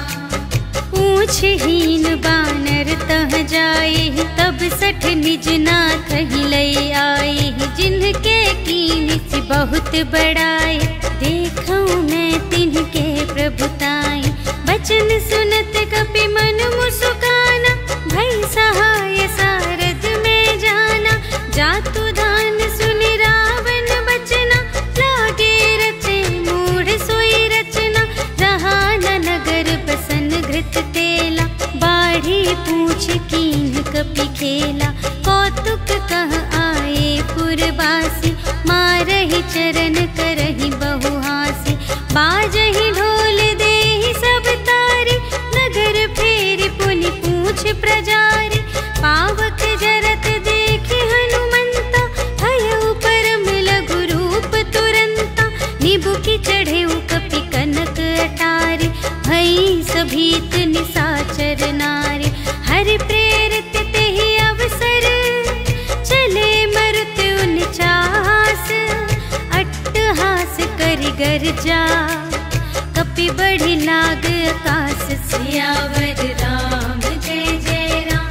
पूछहीन बानर तह जाए, तब सठ निज नाथ ही लई आई, जिनके कीन सी बहुत बड़ाई, देखूं मैं तिनके प्रभुताई, बचन सुनत कपि मन मुस्काना, भई सहाय सारथ में जाना, जातु दान सुनि रावण बचना, लागे रचे मूढ़ सोई रचना, रहा न नगर बसन घृत तेला, बाढ़ी पूछ कीन कपि खेला, कौतुक कह आए पुरवासी, मारहि चरण करहि बहु हासी, बाजहि ढोल देहि सब तारी, नगर फेरि पुनि पूछ प्रजारी, पावक जरत देखि हनुमंता, भयउ परम लघु रूप तुरंता, निबुकि चढ़ेउ कपि कनक अटारी, भई सभीत निसाचर नारी, हरि प्रेरित तेहि अवसर, चले मरुत उनचास, अट्टहास करि गर्जा, कपि बढ़ि लाग आकाश, सियावर राम जय जय राम,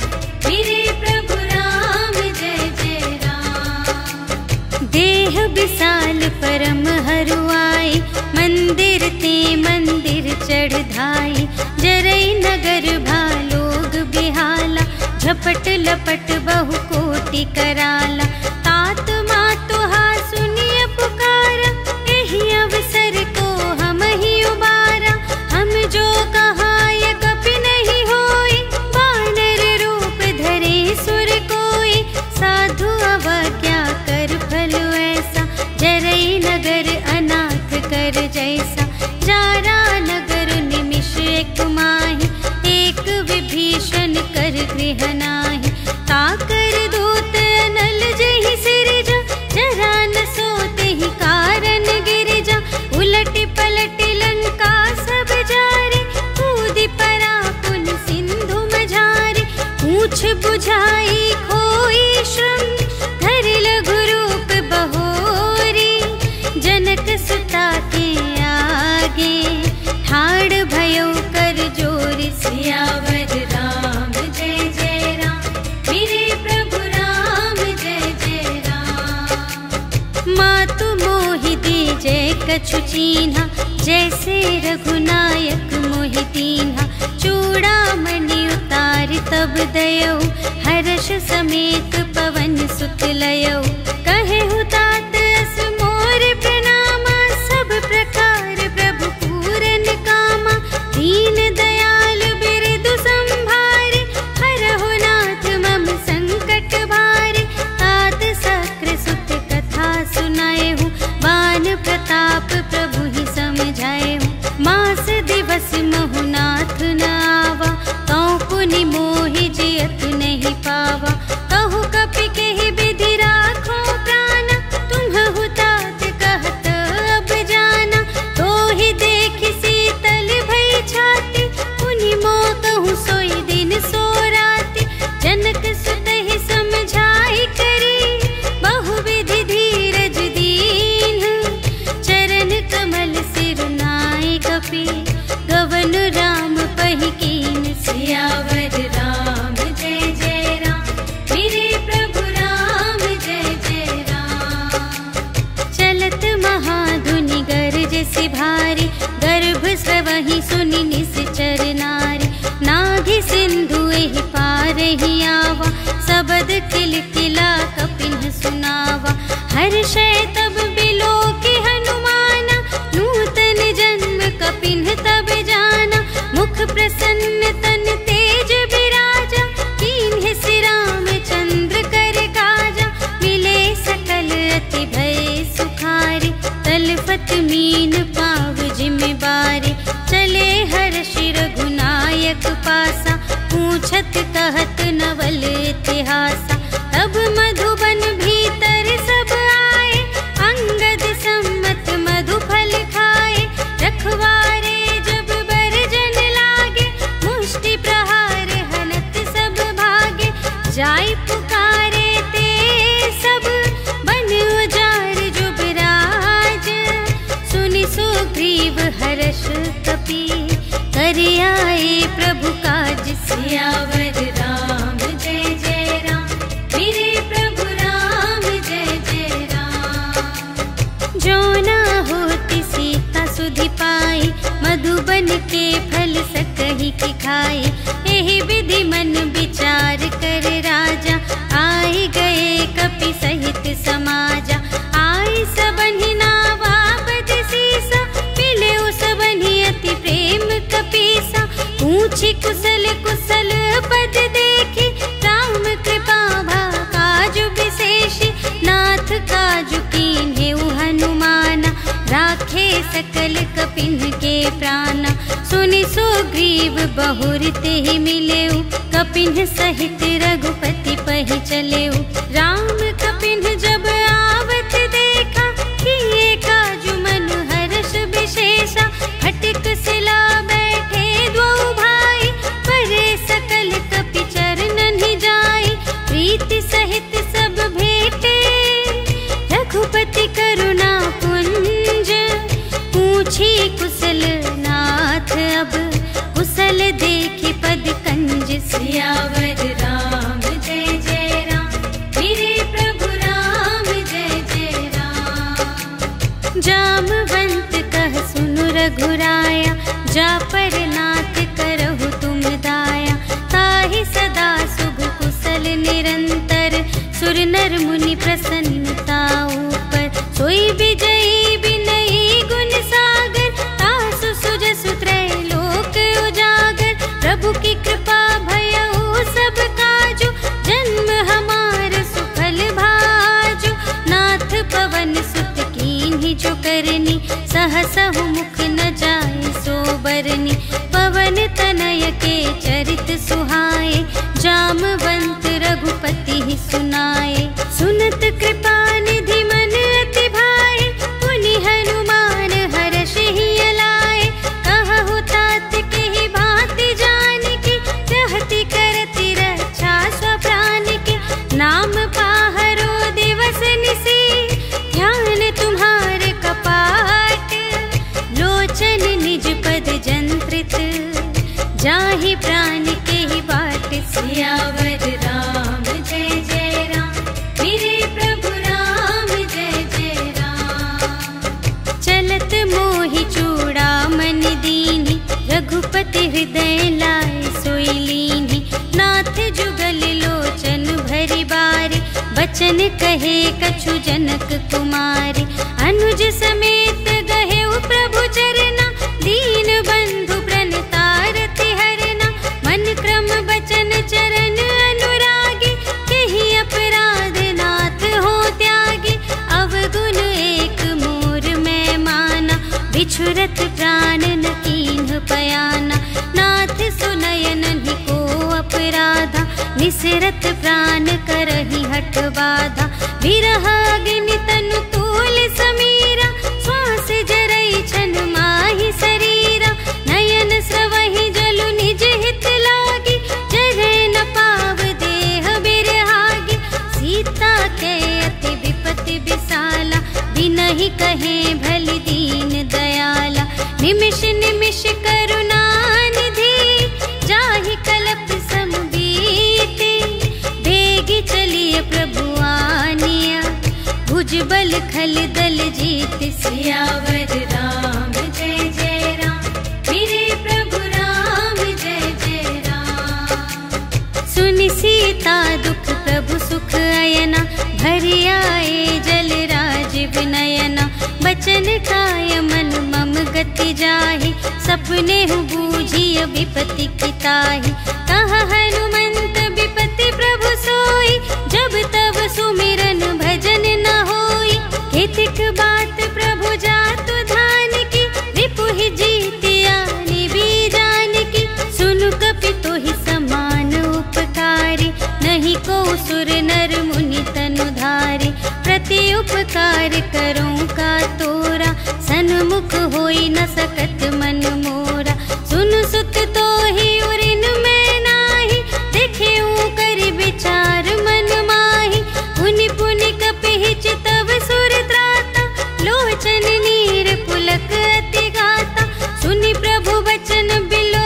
मेरे प्रभु राम जय जय राम। देह विशाल परम हरुआई, मंदिर ते मंदिर चढ़ धाई, जरई नगर भालोग बिहाला, झपट लपट बहु कोटि कराला, तात मातु हा सुनिय पुकारा, एहि अवसर को हम ही उबारा, हम जो कहा ये कपि नहीं होई, वानर रूप धरे सुर कोई, साधु अवज्ञा कर फल ऐसा, जरई नगर अनाथ कर जैसा, जारा नगर निमिष एक माही, एक विभीषण कर गृह नाही, ताकर दूत अनल जहि सिरजा, जरा न सोते ही कारण गिरिजा, उलटि पलटि लंका सब जारी, कूदि परा पुन सिंधु मझारी, पूछ बुझाई खोई श्रम, धरि लघु रूप बहोरी, जनक सुता के आगे, ठाड़ भयउ कर जोरी, सियावर राम जय जय राम, मेरे प्रभु राम जय जय राम। मातु मोहि दीजै कछु चीन्हा, जैसे रघुनायक मोहि दीन्हा, चूड़ामणि उतारि तब दयौ, हर्ष समेत पवन सुत लयौ, कहेहु तात अस मोर प्रणामा, सब प्रकार प्रभु पूरन कामा, दीन दयाल बिरदु संभारे, हरहु नाथ मम संकट भारे, तात सक्र सुत कथा सुनाएहु, बान प्रताप प्रभु ही समझाएहु, मास दिवस महु नाथ न आवा, तौ पुनि मोहि जियत नहीं पावा, कहु कपि केहि विधि राखो प्राण, तुम्हु तात कहत अब जाना, तोहि देखि शीतल भई छाती, पुनि मोह कहूँ सोई दिन सो राति, जनक सुत ही समझाई करी, बहुविधि धीरज दीन, चरण कमल सिर नाय कपि, गवन राम पहि कीन, सियावर राम जय जय राम, मेरे प्रभु राम जय जय राम। चलत महाधुनि गरजसि भारी, गर्भ स्रवहि सुनि निश्चर नारी, नाभि सिंधु एहि पार ही आवा, सबद किलकिला कपिन सुनावा, हर्षै तब बिलोकि हनुमाना, नूतन जन्म कपिन तब जाना, मुख प्रसन्न तन ते भर आए प्रभु काज। सियावर राम जय जय राम, मेरे प्रभु राम जय जय राम। जो ना होती सीता सुधि पाई, मधुबन के फल सकहि की खाई। एहि विधि मन विचार कर राजा, आए गए कपि सहित समाजा। आई सबनि नावा बद सीसा, मिले सबनि अति प्रेम कपीसा। पूछी कुशल कुशल पद देखी, राम कृपा भा काजु विशेषी। नाथ काजु कीन्हे हनुमाना, राखे सकल कपिन के प्राणा। सुनि सुग्रीव बहुर तेहि मिलेउ, कपिन सहित रघुपति पहि चलेउ। राम कपिन जब आवत देखा, किए काजु मन हर्ष विशेषा। फटिक सिला बैठे द्वौ भाई, परे सकल कपि चरणन ही जाई। प्रीति सहित सब भेटे, रघुपति करुणा पुंज। पूछी कुशल नाथ अब, कुशल देखी पद कंज। सियावर राम जय जय राम, मेरे प्रभु राम जय जय राम। जामवंत कह सुनु रघुराया, जा पर नाथ करहु तुम दाया। ताहि सदा शुभ कुशल निरंतर, सुर नर मुनि प्रसन्नता ऊपर। सोई विजयी विनयी गुण सागर, तासु सुजसु त्रैलोक उजागर। प्रभु की कृपा भयउ सब काजु, जन्म हमार सुफल भाजु। नाथ पवन सुत कीन्ही जो करनी, सहसहु मुख न जाय सो बरनी। पवन तनय के चरित सुहाए, जामवंत रघुपति ही सुनाए। सुनत कृपा निधि मन अति भाए, पुनि हनुमान हर्षि ही अलाए। कहु तात केहि भांति जानकी, रहति करति रक्षा स्वप्रान की। नाम पाहरो दिवस निसी, ध्यान तुम्हारे कपाट। लोचन निज पद जंत्रित, जाहि प्राण के ही बाट। सियावर राम जय जय राम, मेरे प्रभु राम जय जय राम। चलत मोहि चूड़ामणि दीन्हि, रघुपति हृदय लाए सोई लीन्हि। नाथ जुगल लोचन भरि बार, बचन कहे कछु जनक कुमार। अनुज समेत गहेउ प्रभु चरना, दीन बंधु प्रणतारति हरना। मन क्रम बचन चरण अनुरागी, केहि अपराध नाथ हो त्यागी। अवगुण एक मोर मैं माना, बिछुरत प्राण न कीन्ह पयाना। नाथ सुनयन ही को अपराधा, निसरत प्राण करहि हठ बाधा। विरह अग्नि तनु तूल समीरा, श्वास जरई छन माहि शरीरा। नयन स्रवहि जलु निज हित लागी, जरै न पाव देह बिरहागी। सीता के अति विपति विसाला, बिनहि कहे भलि दीन दयाला। निमिष निमिष करुणा निधि, जाहि कलप सम बीति। बेगी चलिए प्रभु आनिया, भुज बल खल दल जीत। सियावर राम जय जय राम, मेरे प्रभु राम जय जय राम। सुनि सीता दुख प्रभु सुख अयना, भरि आए जल राज विनयना। बचन काय मन मम गति जाहि, सपने हु बूझिय विपति की ताहि। कहा हनुमंत विपति प्रभु सोई, जब तब सुमिरन भजन न होई। हितिक बात प्रभु जातु धान की, रिपुहि जीतिया निबी जान की। सुनु कपि तोहि समान उपकारी, नहीं को सुर नर मुनि तनु धारी। प्रति उपकार करूं का तोरा, सन्मुख होई न सकत मन मोरा। सुनु सुत तोहि उरिन मैं नाही, देखेऊ कर विचार मन माही। पुनि पुनि कपि चितव सुर त्राता, लोचन नीर पुलक अति गाता। सुनि प्रभु बचन बिलो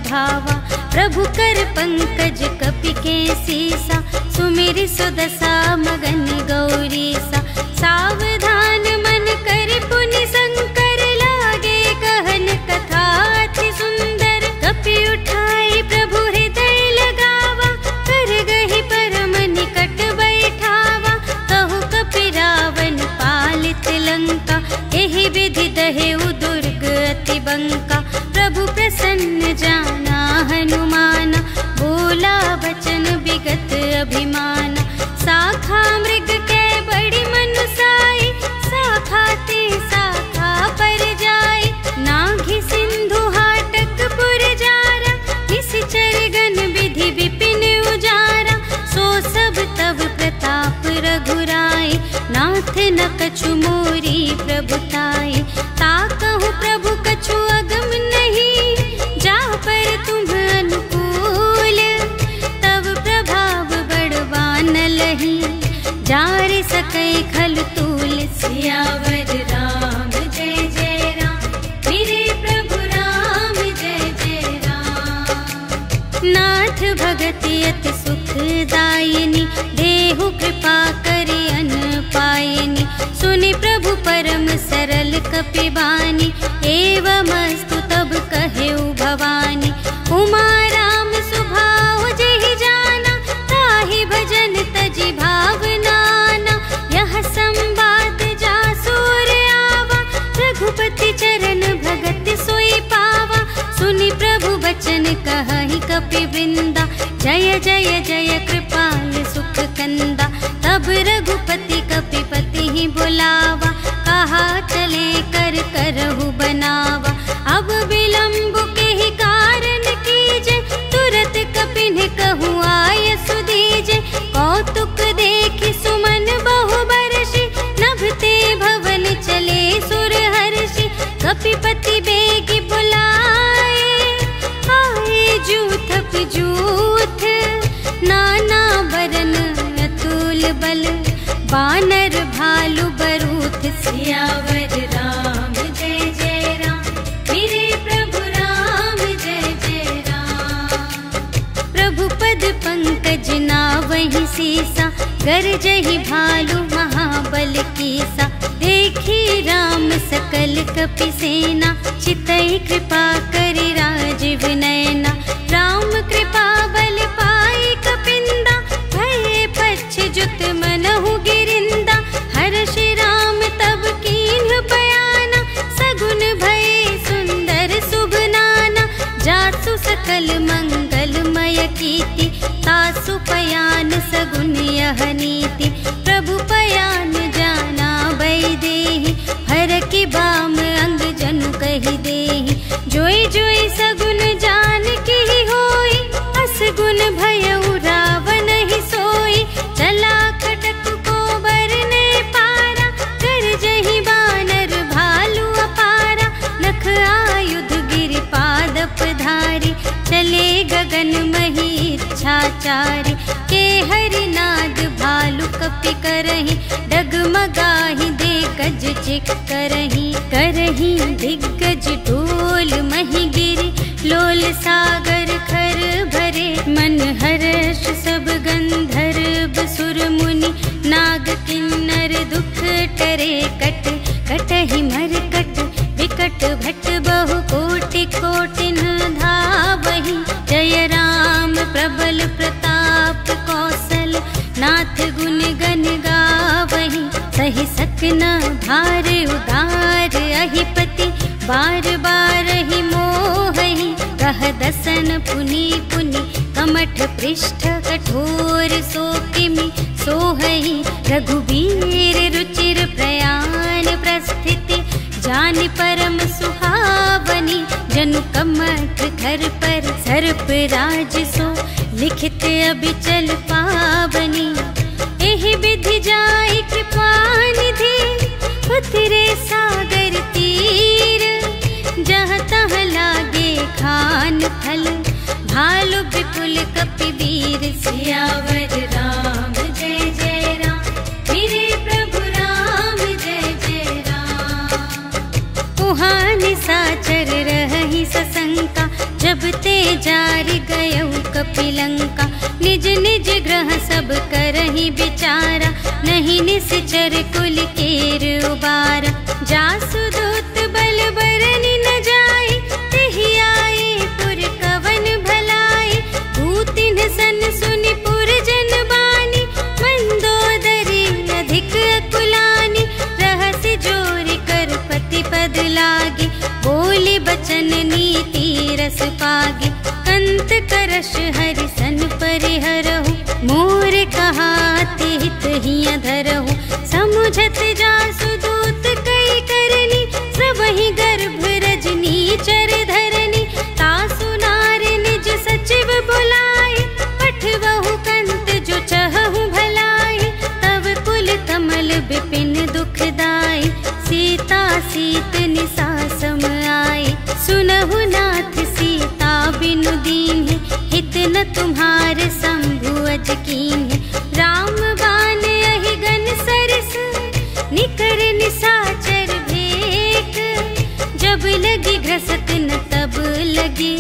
भावा। प्रभु कर पंकज कपि के सीसा, सुमिरि सुदशा मगन गौरीसा। सावधान मन कर पुनि शंकर, लागे कहन कथा अति सुंदर। कपि उठाई प्रभु हृदय लगावा, कर गहि परम निकट बैठावा। कहु कपि रावण पालित लंका, एहि विधि दहेउ दुर्ग अति बंका। प्रभु प्रसन्न जाना हनुमाना, बोला बचन विगत अभिमाना। शाखा मृग के बड़ी मनुसाई, शाखा ते शाखा पर जाई। नाघि सिंधु हाटक पुर जारा, निश्चर गण विधि विपिन उजारा। सो सब तब प्रताप रघुराई, नाथ न कछु मोरी प्रभुताई। ताकहु प्रभु कछु अगम नहीं, जा पर तुम अनुकूल। तब प्रभाव बड़वान लही, जार सकै खल तूल। सियावर राम जय जय राम, मेरे प्रभु राम जय जय राम। नाथ भगति अति सुखदायिनी, देहु कृपा करि अन पायिनी। सुनि प्रभु परम सरल कपि बानी, एवमस्तु तब कहेउ भवानी। उमा राम सुभाउ जेहि जाना, ताहि भजन तजि भावनाना। यह संवाद जासुर आवा, रघुपति चरण भगत सोई पावा। सुनि प्रभु बचन कहहि कपि वृंदा, जय जय जय कृपाल सुख कंदा। तब रघुपति कपिपति ही बुलावा, कहा चले कर करहु बनावा। अब विलंब के ही कारण कीजे, तुरत कपिन कहूँ आय सुदीजे। कौतुक देखि सुमन बहु बरषि, नभते भवन चले सुर हर्षि। कपिपति बेगी बुलाए, आए जूथ जूथ। नाना बरन अतुल बल, बानर भालु बरूथ। सियावर राम जय जय राम, मेरे प्रभु राम जय जय राम। प्रभु पद पंकज नावहि सीसा, गरजहि भालु महाबल कीसा। देखी राम सकल कपि सेना, चितई कृपा करि राजीव नयना। राम कृपा बल पाई कपिंदा, भये पच्छ जुत मनहु गिरिंदा। हर्षि राम तब कीन्ह बयाना, सगुन भये सुंदर शुभ नाना। जासु सकल मंगलमय कीर्ति, तासु पयान सगुन यह नीति। प्रभु पयान जाना बैदेहि, हर की बाम अंग जनु कहि देहि। जोई जोई सगुन जान की होई, असगुन भयउ रावण ही सोई। चला कटक को बरने पारा, कर जहि बानर भालु अपारा। नख आयुध गिरि पादप धारी, चले गगन मही इच्छाचारी। के हरिनाद भालु कपि करहि, डगमगाहि दे गज चिक करहि। करहि दिग्गज ढोल मही गिरि, लोल सागर खर भरे। मन हर्ष सब गंधर्व सुर मुनि, नाग किन्नर दुख टरे। कट कटहि मरकट विकट भट, बहु कोटि कोटिन धावहि। जय राम प्रबल प्रताप कौशल, नाथ गुण गण गावहि। सहि सकना भार उदार अहिपति, बार बार ही मोहहि। कह दसन पुनि पुनि, कमठ पृष्ठ कठोर सो किमि सोहहि। रघुबीर रुचिर प्रयाण प्रस्थिति, जानि परम सुहावनी। जनु कमठ धर पर सर्प राज सो, लिखित अबिचल पावनी। एहि विधि जाई कृपा निधि, उतरे सागर तीर। जहाँ तहाँ लागे खान फल, भालु विपुल कपिवीर। सियावर राम जय जय राम, मेरे प्रभु राम जय जय राम। उहाँ निशाचर रहहि सशंका, जब ते विचार गयऊ कपिलंका, निज निज ग्रह सब करहि विचारा, नहीं निश्चर कुल केर उबारा। जासुदूत बल बरनि न जाय, तेहि आए पुर कवन भलाई, भूतिन सन सुनि पुर जन बानी, मंदोदरी अधिक अकुलानी, रहस्य जोरि कर पति पद लागे, बोली बचन नीति रस पागे, कंत करश हरि सन परिहरहु, मोर कहाति हित हिय धरहु, समुझत जासुदूत कई करनी, सबहि गर्भ रजनी चर धरनी, तासु नार निज सचिव बुलाए, पठवहु कंत जो चहहु भलाई, तब कुल कमल विपिन दुखदाई, सीता सीत निसा सम आए, सुनहु नाथ सीता बिनु दीन्ह, हित न तुम्हार शंभु अज कीन्ह, राम बाण अहिगन सरस, निकर निसाचर भेक, जब लगी घ्रसत न तब लगी,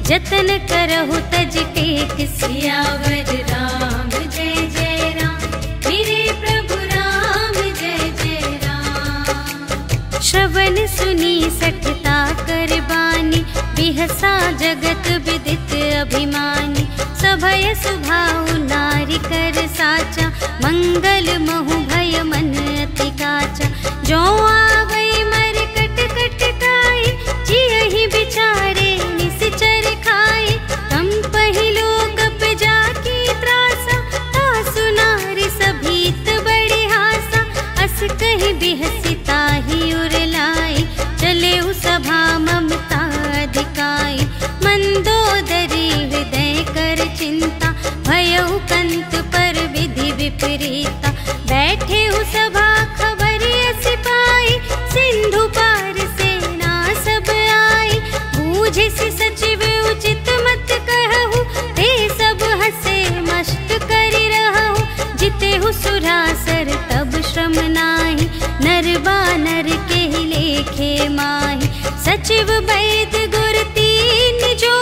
जतन करहु तज टेक। सियावर राम जय जय राम, मेरे प्रभु राम जय जय राम। श्रवण सुनी सठता कर बानी, बिहसा जगत विदित अभिमानी, सभय सुभाउ नारी कर साचा, मंगल महु भय मन अति काचा, जो आवै मर कट कट काई, जियहि बिचारे निश्चर खाए, तम पहिलो कप जाकी त्रासा, तासु नारी सभीत बड़े हासा, अस कहि बिहसी ताहि उर लाई, चले उ सभा ममता अधिकाई, मंदोदरी हृदय कर चिंता, भयउ कंत पर विधि विपरीता, बैठे उ सभा खबर सिपाही, सिंधु पार सेना सब आई, बूझे सि सचिव उचित मत कहु, ते सब हसे मस्त करि रहु, जितेहु सुरासर तब श्रम नाही, नर बानर केहि लेखे माहि, सचिव वैद गुर तीन जो,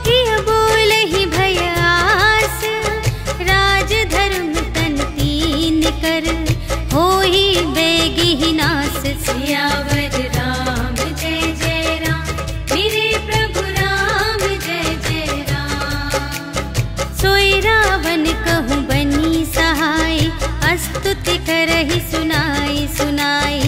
किय बोलहि भय आस, राज धर्म तन तीन कर, होहि बेगी नास। सियावर राम जय जय राम, मेरे प्रभु राम जय जय राम। सोई रावण कहूँ बनी सहाय, स्तुति करहि सुनाई सुनाई,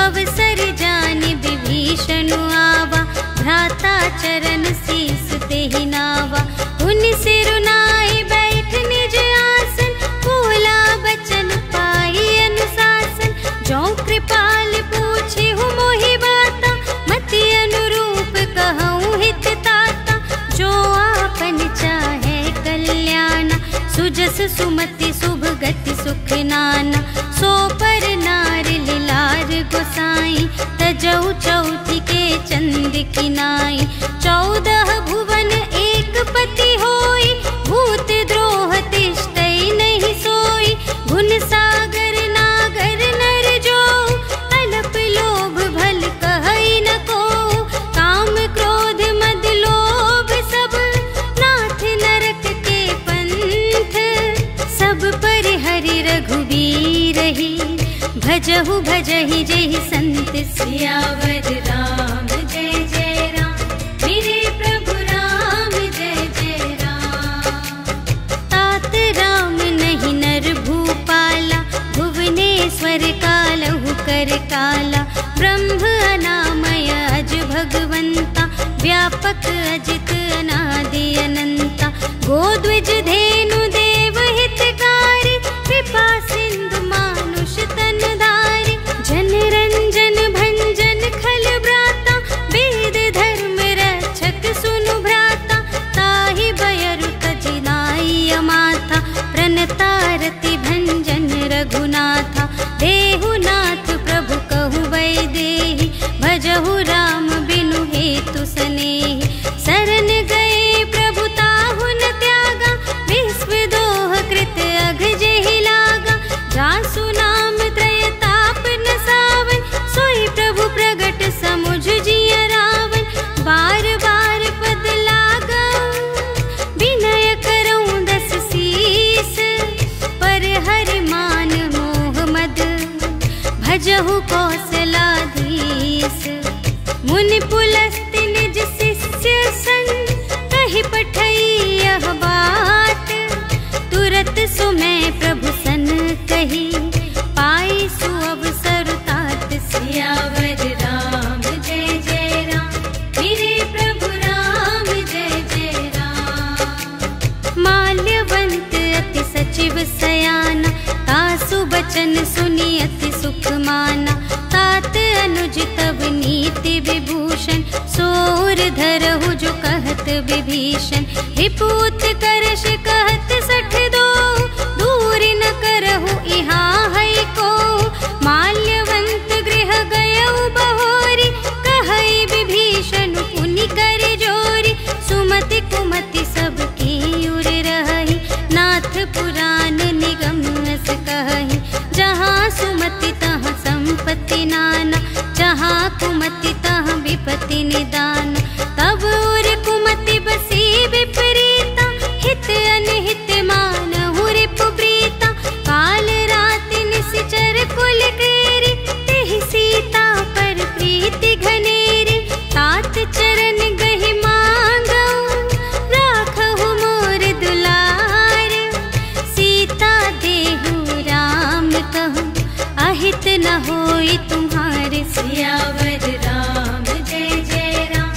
अवसर जानि विभीषण आवा, भ्राता चरण शीस तेहि नावा, उन सिरुनाई बैठ निज आसन, बोला बचन पाई अनुशासन, जो कृपाल पूछे हूँ मोहि बाता, मति अनुरूप कहूँ हित ताता, जो आपन चाहे कल्याण, सुजस सुमति शुभ गति सुख नाना, सो पर नार लिलार गोसाई, तजौ चौथी के चंद किनाई, 14 भुवन एक पति होई, भूत द्रोह तिष्ठै नहीं सोई, गुण सागर नागर नर जो, अलप लोभ भल कहै न को, काम क्रोध मद लोभ सब, नाथ नरक के पंथ, सब पर हरि रघुबीर ही, भजहु भजहि जेहि संत। सियावर राम जय जय राम, मेरे प्रभु राम जय जय राम। तात राम नहीं नर भूपाला, भुवनेश्वर कालहु कर काला, ब्रह्म अनामय अज भगवंता, व्यापक अजित अनादि अनंता, गोद्विज धेनु देव हितकारी, कृपा सिंधु मानुष तन धारी, जन रंजन भंजन खल ब्राता, वेद धर्म रक्षक सुनु भ्राता, ताहि बयरु तजिनाई अमाथा, प्रणतारति भंजन रघुनाथा, देहु नाथ प्रभु कहु वैदेही, भजहु राम बिनु हेतु सनेहि, शरण पूजहु कौशलाधीश। मुनि पुलस्त्य निज शिष्य संग कहि पठई यह बात। तुरत सुमय प्रभु सन कही पाई सुअवसर तात। सियावर राम जय जय राम, मेरे प्रभु राम जय जय राम। माल्यवंत अति सचिव सयाना, तासु बचन सुनि अति सुख माना। तात अनुज तब नीति विभूषण, सोर धरहु जो कहत विभीषण। रिपुत करश कहत सठ दो, दूर न करहु इहाँ है को। माल्यवंत गृह गयउ बहोरी, कहई विभीषण पुनि कर जोरी। सुमति कुमति सबके उर रही, नाथ पुराण निगम अस कहि। जहाँ सुमति तहाँ संपत्ति नाना, जहाँ कुमति तहाँ विपत्ति निदान। तब उर कुमति बसी विपरीता, हित अनहित मानहु रिपु प्रीता। काल रात निशिचर कुल केरी, तेहि सीता पर प्रीति घनेरी। तात चरण गहि मांगऊ, राखहु मोर दुलार। सीता देहु राम कहूँ, अहित न होई तुम्हारे। सियावर राम जय जय राम,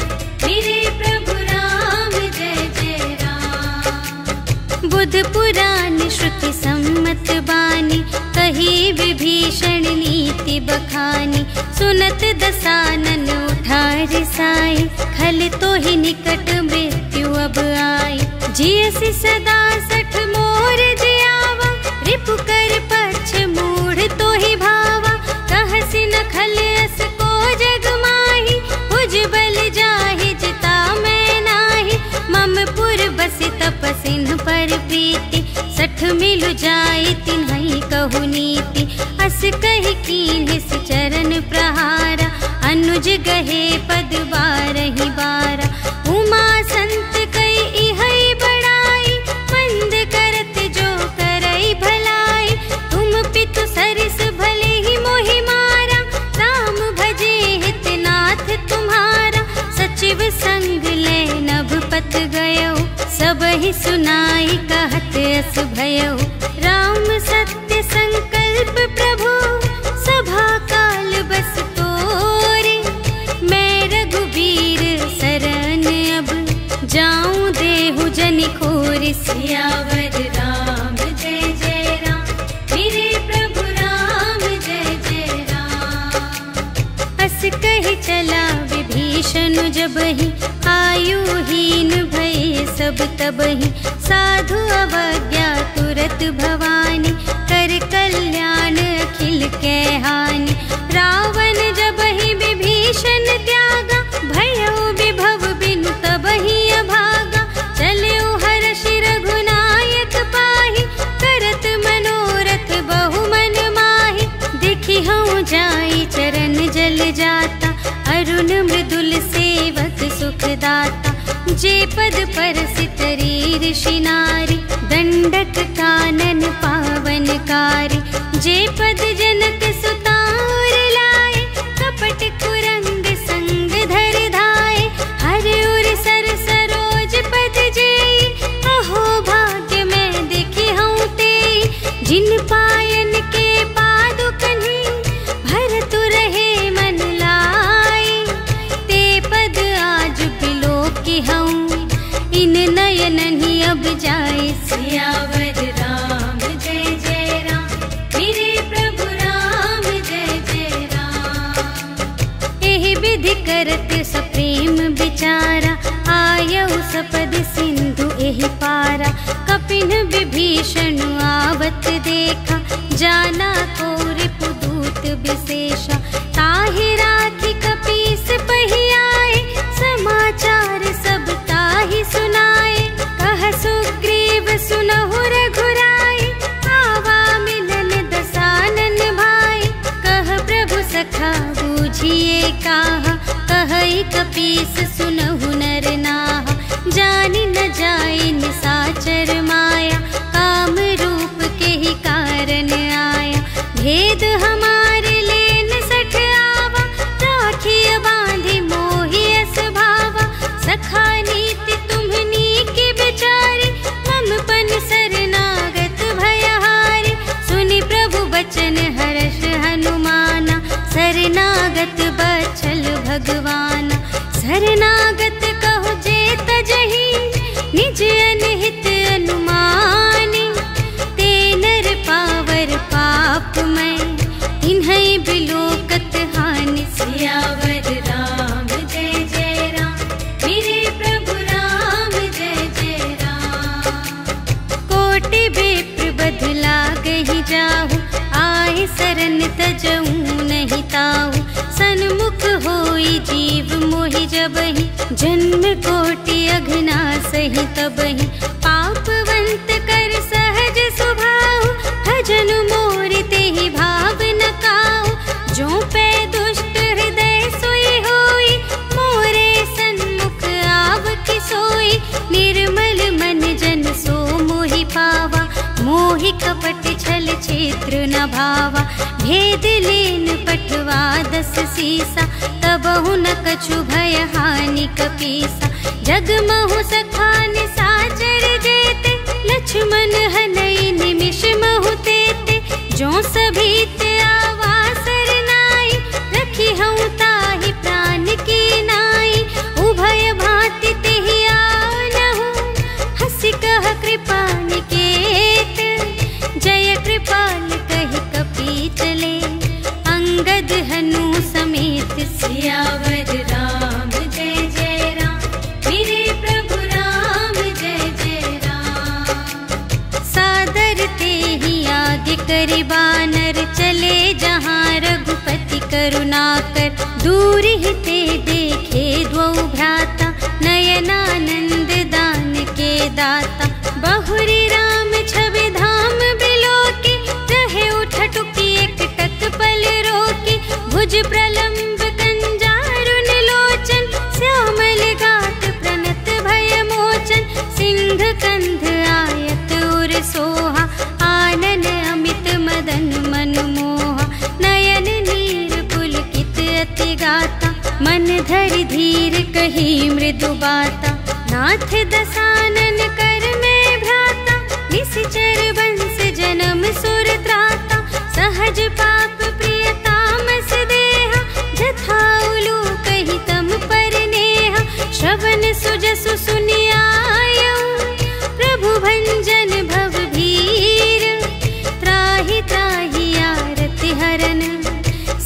मेरे प्रभु राम जय जय राम। बुध पुराण श्रुति सम्मत बानी, कही विभीषण नीति बखानी। सुनत दसानन उठा रिसाई, खल तो ही निकट मृत्यु अब आई। जियसि सदा सठ मोर जियावा, रिपु कर पक्ष मूढ़ तो ही भावा। कहसि न खल अस को जग माही, भुज बल जाहि जिता मैं नाही। मम पुर बसि तपसिन पर प्रीति, सठ मिलु जाई तिन्हई कहु नीति। अस कहि कीन्हिस चरण प्रहारा, अनुज गहे पद बारहि बारा। उमा संत कई इहई बड़ाई, मंद करत जो करई भलाई। तुम पितु सरिस भले ही मोहि मारा, राम भजे हित नाथ तुम्हारा। सचिव संग ले नभ पत गयो, सबहि सुनाई कहत अस भयो। राम सत्य संकल्प प्रभु, सभा काल बस तोरे। मैं रघुबीर शरण अब, जाऊं देहु जनि खोरि। सियावर राम जय जय राम, मेरे प्रभु राम जय जय राम। अस कहि चला विभीषण जबहि, आयुहीन भये सब तबहि। साधु अवज्ञा तुरत भवानी, कर कल्याण अखिल कै हानि। रावण जबहि विभीषण त्यागा, भयो विभव बिनु तबहि अभागा। चल्यो हर्षि रघुनायक पाहि, करत मनोरथ बहु मन माहि। देखि हऊँ जाई चरण जल जाता, अरुण मृदुल सेवक सुखदाता। जे पद परसित ऋषि नारी, दंडक कानन पावनकारी। जे पद जनक सुतार लाए, कपट कुरंग संग धर धाए। हर उर सर सरोज पद जेई, अहो भाग्य मैं देखी हूँ तेई। जिन पायन के पादुकन्हि, भरतु रहे मन लाई। ते पद आज बिलोकी हूँ, इन नयन ही अब जाए। सियावर राम जय जय राम, मेरे प्रभु राम जय जय राम। एहि विधि करत सप्रेम विचारा, आयउ सपद सिंधु एहि पारा। कपिन विभीषण आवत देखा, जाना को रिपुदूत विशेषा। ताहि राखी कपीस पहि आए, समाचार सब ताहि सुनाए। कह सुग्रीव सुनहु रघुराई, आवा मिलन दसानन भाई। कह प्रभु सखा बूझिए काहा, कहई कपीस सुनहु नर नाहा। जानि न जाई निसाचर माया, काम रूप के ही कारण आया। भेद हमारे लेन शरणागत कहो जे तजहि निज अनहित अनुमानी। ते नर पावर पाप में तिन्हैं बिलोकत हानि। सियावर राम जय जय राम, मेरे प्रभु राम जय जय राम। कोटि बेप्र बदला गही जाहु, आए सरन तजऊ नहीं ताहु। सन्मुख होई जीव मोहि जबहि, जन्म कोटि अघना सही तबहि। पापवंत कर सहज सुभाहु, भजन मोर तेहि भाव न काहु। जो पै दुष्ट हृदय सोई होई, मोरे सन्मुख आवकी सोई। निर्मल मन जन सो मोहि पावा, मोहि कपट छल क्षेत्र न भावा। भेद लेन पठवा 10 सीसा, तबहु न कछु भय हानि कपीसा। जगमहु सखा निसाचर जेते, लक्ष्मण हनई निमिष महु तेते। जो सभीत आवा सरनाई, रखी हूँ ताहि प्राण की नाई। उभय भांति तेहि आनहु, हंसी कह कृपा निकेत। जय कृपाल कहि कपी चले, अंगद हनु समेत। सियावर राम जय जय राम, मेरे प्रभु राम जय जय राम। सादर तेहि आगे करि बानर, चले जहाँ रघुपति करुणाकर। दूर ही ते देखे द्वौ भ्राता, नयनानंद दान के दाता। बहुरी राम छवि धाम बिलोकी, रहे उठटुकी एकटक पल रोकी। भुज प्रलंब कंजारुन लोचन, श्यामल गात प्रणत भय मोचन। सिंह कंध आयत उर सोहा, आनन अमित मदन मन मोहा। नयन नीर पुलकित अति गाता, मन धरि धीर कही मृदु बाता। नाथ दसानन कर में भ्राता, निश्चर वंश जन्म सुर त्राता। सहज पाप प्रिय तामस देहा, जथा उलू कही तम पर नेहा। श्रवण सुजसु सुनियायऊ, प्रभु भंजन भव भीर। त्राहि त्राहि आरति हरन,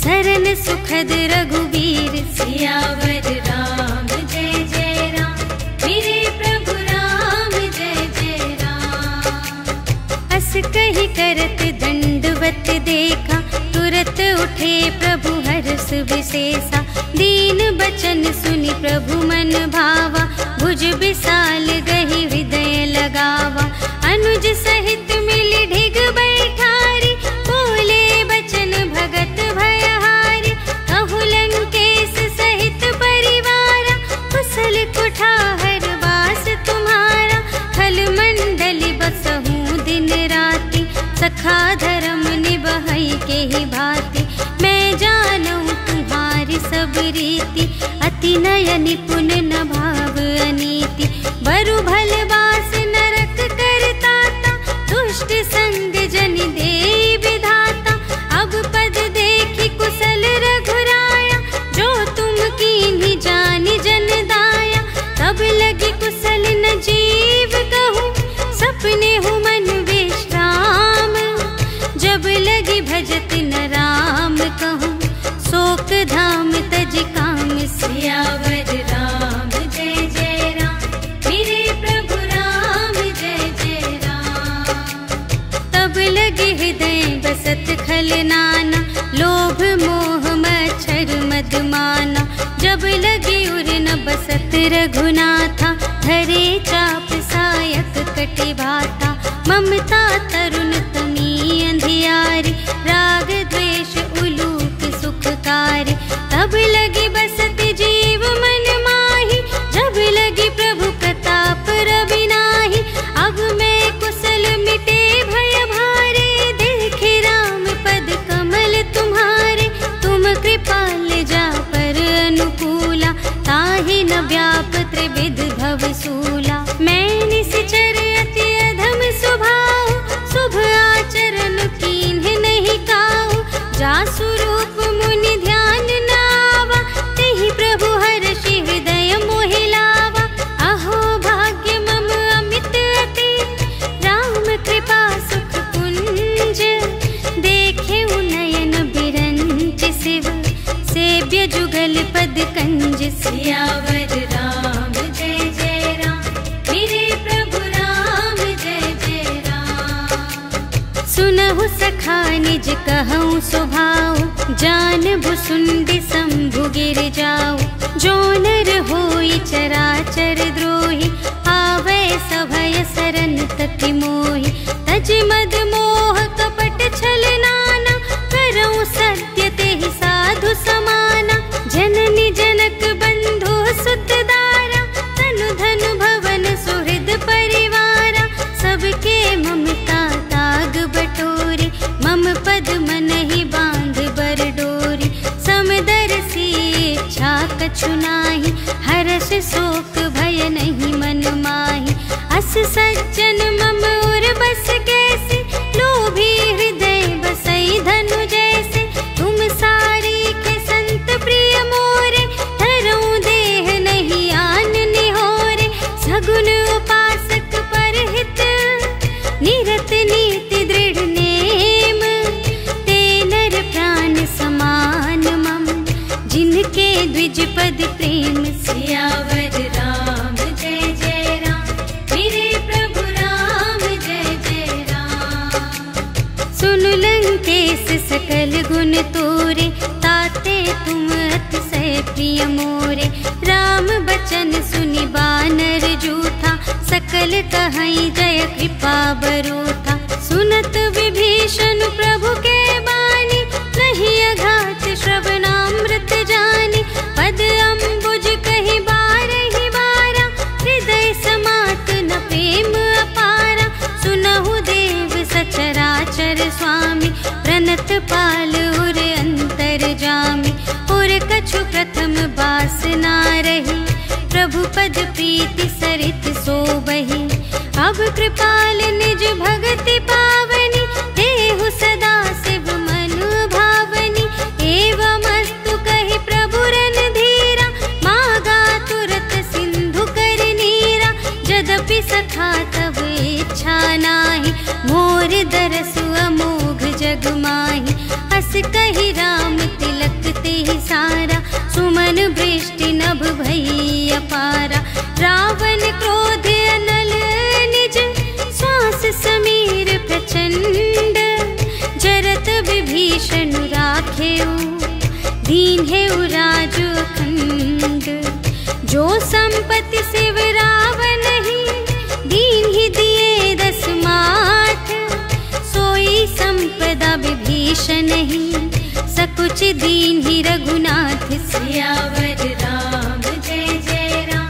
सरन सुखद रघुबीर। सियावर राम जय जय राम, मेरे प्रभु राम जय जय राम। अस कही करत दंडवत देखा, तुरत उठे प्रभु हर्ष विशेषा। दीन बचन सुनि प्रभु मन भावा, भुज विशाल गही हृदय लगावा। अनुज सहित मिली ढिग बैठारी, बोले बचन भगत भयहारी। कहु लंकेश सहित परिवारा, कुशल कुठार वास तुम्हारा। खल मंडली बसहु दिन राति, सखा धर्म निबहई के ही भांति। मैं जानूं तुम्हारी सब रीति, अति नय निपुण न भाव अनीति। बरु भल बास नरक करताता, दुष्ट संग जन देई विधाता। अब पद देखी कुशल रघुराया, जो तुम कीन्ही जानि जन दाया। तब लगी कुशल न जीव कहूँ, सपने हूँ मन विश्राम। जब लगी भजत न राम कहूँ, शोक धाम तज काम। सियावर राम जय जय राम, मेरे प्रभु राम जय जय राम। तब लगे हृदय बसत खल नाना, लोभ मोह मच्छर मद माना। जब लगे उर न बसत रघुनाथा, धरे चाप सायक कटि भाता। ममता तरुण तमी अंधियारी, राग द्वेष उलूक सुखकारी। तब लगी बसत जीव मन माही, जब लगी प्रभु प्रताप रवि नाही। अब मैं कुशल मिटे भय भारे, देखे राम पद कमल तुम्हारे। तुम कृपाल जा पर अनुकूला, ताहि न व्याप त्रिविध भव सूला। मैं निश्चर अति अधम स्वभाव, शुभ कंज। सियावर राम जय जय राम, मेरे प्रभु राम जय जय राम। सुनहु सखा निज कहूँ स्वभाव, जानबु सुंदि शंभु गिर जाऊ। जो नर होई चराचर द्रोही, आवे सभय सरन तति मोहि। तज मद मोह कपट छल नाना, करऊँ सत्य तेहि साधु समाना। जननी जनक बंधु सुत दारा, तनु धन भवन सुहृद परिवारा। सबके ममता ताग बटोरे, मम पद मन ही बांध बर डोरी। समदर्शी इच्छा कछु नाही, हर्ष शोक भय नहीं मन माही। अस सज्जन मम उर बस कैसे, लोभी हृदय बसई धनु जैसे। तुम सारी के संत प्रिय मोरे, धरऊँ देह नहीं आन निहोरे। सगुन उपासक परहित, निरत नीति दृढ़ नेम। ते नर प्राण समान मम, जिनके द्विज पद प्रेम। सियावर राम जय जय राम, मेरे प्रभु राम जय जय राम। सुन लंकेश सकल गुण तोरे, ताते तुम अतिशय प्रिय मोरे। राम बचन सुनि बानर जूथा, सकल कहई जय कृपा बरूथा। सुनत विभीषण प्रभु के बानी, नहीं अघात श्रवणामृत जानी। पद अम्बुज कहि बारहि बारा, हृदय समात न प्रेम अपारा। सुनहु देव सचराचर स्वामी, प्रणत पाल उर अंतर जामी। उर कछु प्रथम बासना रही, प्रभु पद प्रीति सरित सोबहि। अब कृपाल निज भगति पावनी, देहु सदा शिव मन भावनी। एवं अस्तु कहि प्रभु रणधीरा, मागा तुरत सिंधु कर नीरा। यद्यपि सखा तब इच्छा नाही, मोर दरसु अमोघ जग माही। अस कहि राम तिलक तेहि सारा, सुमन वृष्टि नभ भई अपारा। रावण क्रोध अनल निज, श्वास समीर प्रचंड। जरत विभीषण राखेउ, दीन्हेउ राजु अखंड। जो संपत्ति शिव रावण ही, दीन्हि दिए 10 माठ। सोई संपदा विभीषण ही, सकुच दीन्हि रघुनाथ। सियावर राम जय जय राम,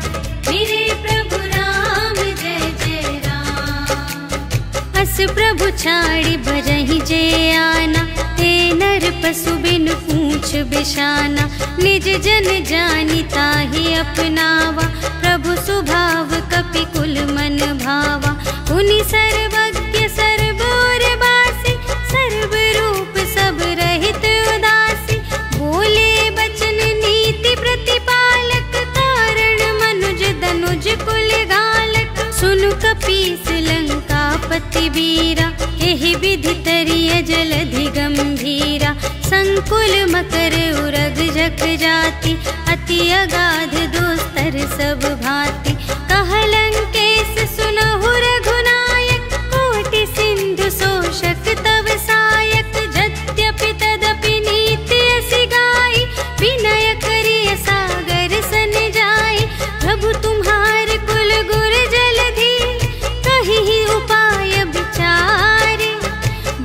मेरे प्रभु राम जय जय राम। अस प्रभु छाड़ि भजहि जे आना, ते नर पशु बिन पूछ बिशाना। निज जन जानि ताहि अपनावा, प्रभु सुभाव कपि कुल मन भावा। उनि सर्वज्ञ सर्व और बासी, सर्व रूप सब रहित उदासी। बोले बचन नीति प्रतिपालक, कारण मनुज धनुज कुल घालक। सुनु कपीस लंका पति वीरा, एहि विधि तरिय जलधि गंभीरा। संकुल मकर उरग जख जाति, अति अगाध दुस्तर सब भांति। कह लंकेश सुनहु रघुनायक, कोटि सिंधु शोषक तव सायक। यद्यपि तदपि नीति असि गाई, विनय करिय सागर सन जाई। प्रभु तुम्हार कुल गुर जलधि, कहि उपाय विचारे।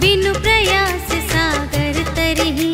बिनु प्रयास सागर तरहि,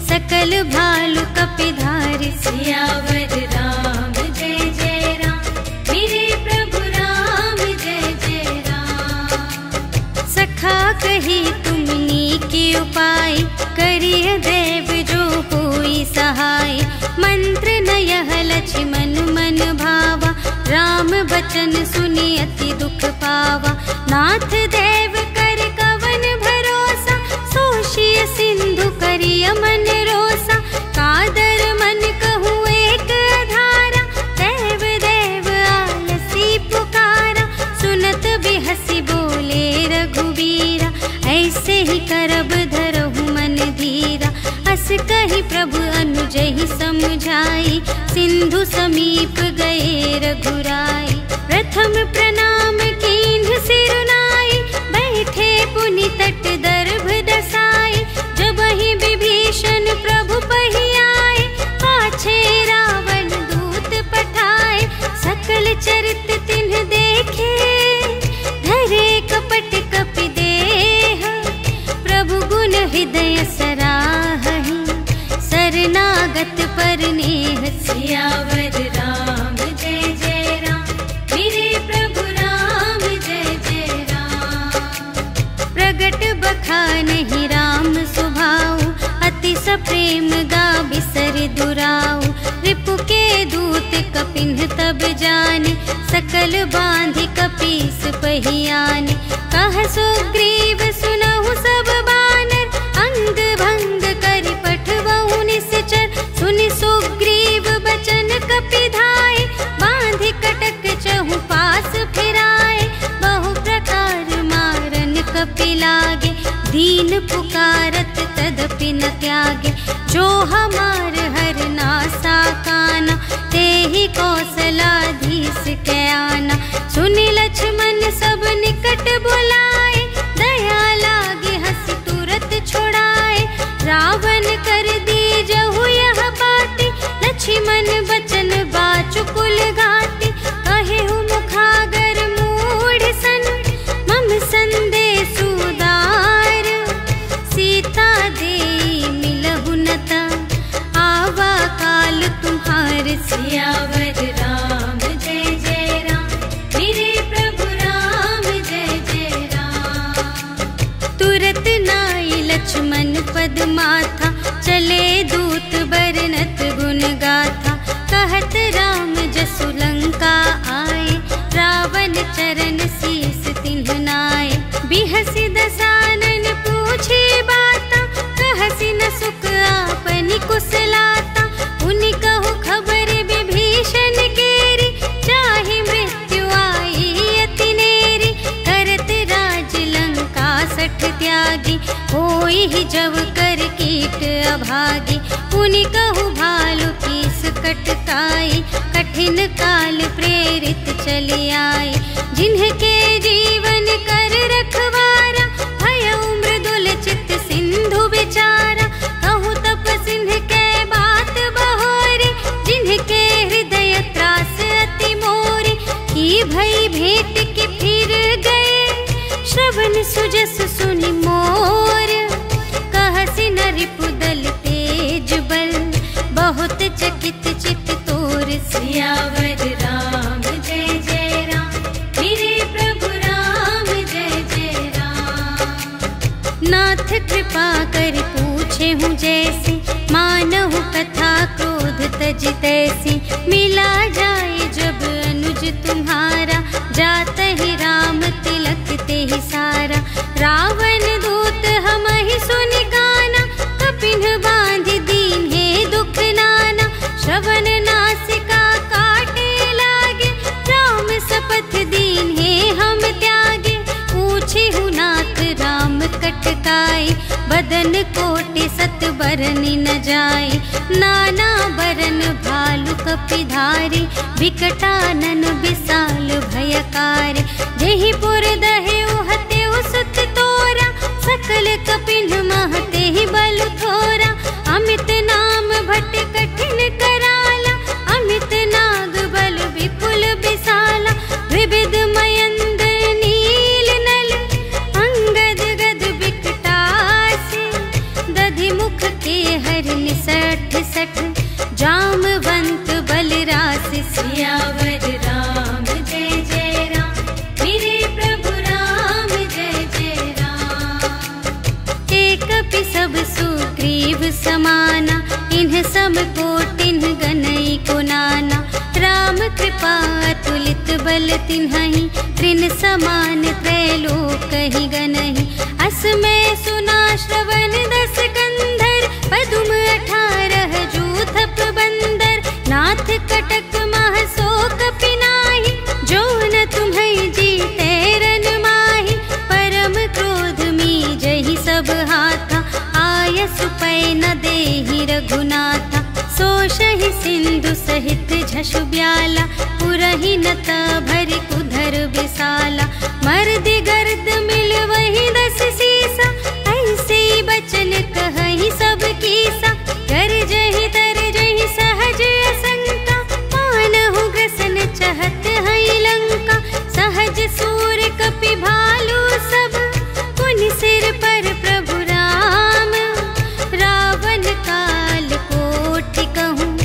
सकल भालु कपिधारि। सियावर राम जय जय राम, मेरे प्रभु राम जय जय राम। सखा कही तुमनी के उपाय, करिय देव जो होई सहाय। मंत्र न यह लक्ष्मण मन भावा, राम बचन सुनि अति दुख पावा। नाथ देव कर कवन भरोसा, सोषिय सिंधु करिय मन रोसा। कादर मन कहूँ एक आधारा, देव देव आलसी पुकारा। सुनत बिहसी बोले रघुबीरा, ऐसे ही करब धरहु मन धीरा। अस कहि प्रभु अनु जही समझाई, सिंधु समीप गए रघुराई। प्रथम प्रणाम कीन्ह सिरुनाई, बैठे पुनि तट दर्भ दसाई। जब ही विभीषण प्रभु पही आए, पाछे रावण दूत पठाए। सकल चरित तिन्ह देखे, धरे कपट कपि देह। प्रभु गुण हृदय सराहहि, शरणागत पर नेह। सियावर राम जय जय राम, मेरे प्रभु राम जय जय राम। प्रगट बखानहि राम सुभाऊ, अति सप्रेम गा बिसरि दुराऊ। रिपु के दूत कपिन्ह तब जाने, सकल बांधि कपीस पहियाने। कह सुग्रीव सुनहु सब बानर, अंग भंग करि पठवहु निश्चर। सुनि सुग्रीव बचन कपि धाय, बांधि कटक चहु पास फिराए। बहु प्रकार मारन कपि लागे, दीन पुकारत तदपि न त्यागे। जो हमार हर नासा काना, तेहि कौशलाधीश के आना। सुनि लक्ष्मण सब निकट बुलाए, दया लागे हंस तुरत छुड़ाए। रावण कर दीजहु यह बाती, लक्ष्मण बचन बाचुकुल घाती। कहेहु मुखागर मूढ़ सन, मम संदेश उदार। सीता देई मिलहु नता, आवा काल तुम्हार। सियावर राम जय जय राम, मेरे प्रभु राम जय जय राम। तुरत नाई लक्ष्मण पद माथा, चले दूत बरनत गुण गाथा। कहत राम जसु लंका आए, रावण चरण शीस तिन्ह नाए। बिहसि दसानन पूछे बाता, कहसि न सुख आपनि कुशलाता। पुनि कहु खबर विभीषण केरी, चाहि मृत्यु आई अति नेरी। करत राज लंका सठ त्यागी, होई ही जब कर कीट अभागी। पुनि कहु भालु कीस कटकाई, कठिन काल प्रेरित चली आई। जिन्हके जीवन कर रखवारा, भयउ मृदुल चित सिंधु विचारा। कहु तप सिंह के बात बहोरी, जिन्हके हृदय त्रास अति मोरी। की भई भेंट के फिर गए, श्रवण सुजस सुनि मोर। कहसि न रिपुदल तेज बल, बहुत चकित चित तोर। सियावर राम जय जय राम, मेरे प्रभु राम जय जय राम। नाथ कृपा कर पूछे हूँ जैसी, मानहु कथा क्रोध तज तैसी। मिला जाए जब अनुज तुम्हारा, जात ही राम तिलक ते ही सारा। रावण दूत हमहि सुनि गाना, कपिन्ह बांधि दीन्हे दुख नाना। श्रवण नासिका काटे लागे, राम शपथ दीन्हे हम त्यागे। पूछे हु नाथ राम कटकाई, बदन कोटि सत बरनि न जाई। नाना बरन भालु कपि धारी, विकटानन विशाल भयकारी। जेहि पुर दहेउ हतेउ सुत तोरा, सकल कपिन्ह महते ही बल थोरा। अमित नाम भट कठिन कराला, अमित नाग बल विपुल विशाला। विविध मयंद्र नील नल, अंगद गद विकटासी। दधि मुख के हर निसठ सठ, जामवंत बलरासि। सियावर राम जय जय राम, मेरे प्रभु राम जय जय राम। एक पि सब सुग्रीव समाना, इन्ह सम कोटिन्ह गनई को नाना। राम कृपा अतुलित बल तिन्हहि, त्रिन समान त्रैलोकहि गनहि। अस में सुना श्रवण दस कंधर, पदुम 18 जूथ प्रबंदर। नाथ कटक मह शोक पिनाहि, जो न तुम्हें जीते रन माहि। परम क्रोध मी जहि सब हाथा, आयसु पै न देहि रघुनाथा। सोषहि सिंधु सहित झषु ब्याला, पुरहि नत भरि कुधर विसाला। मर्द गर्द मिल वही 10 सीसा, ऐसे बचन कहहि सब कीसा। गरजहि तरजहि सहज असंका, मानहु ग्रसन चहत हई लंका। सहज सूर कपि भालू सब, पुनि सिर पर प्रभु राम। रावण काल कोटि कहूँ,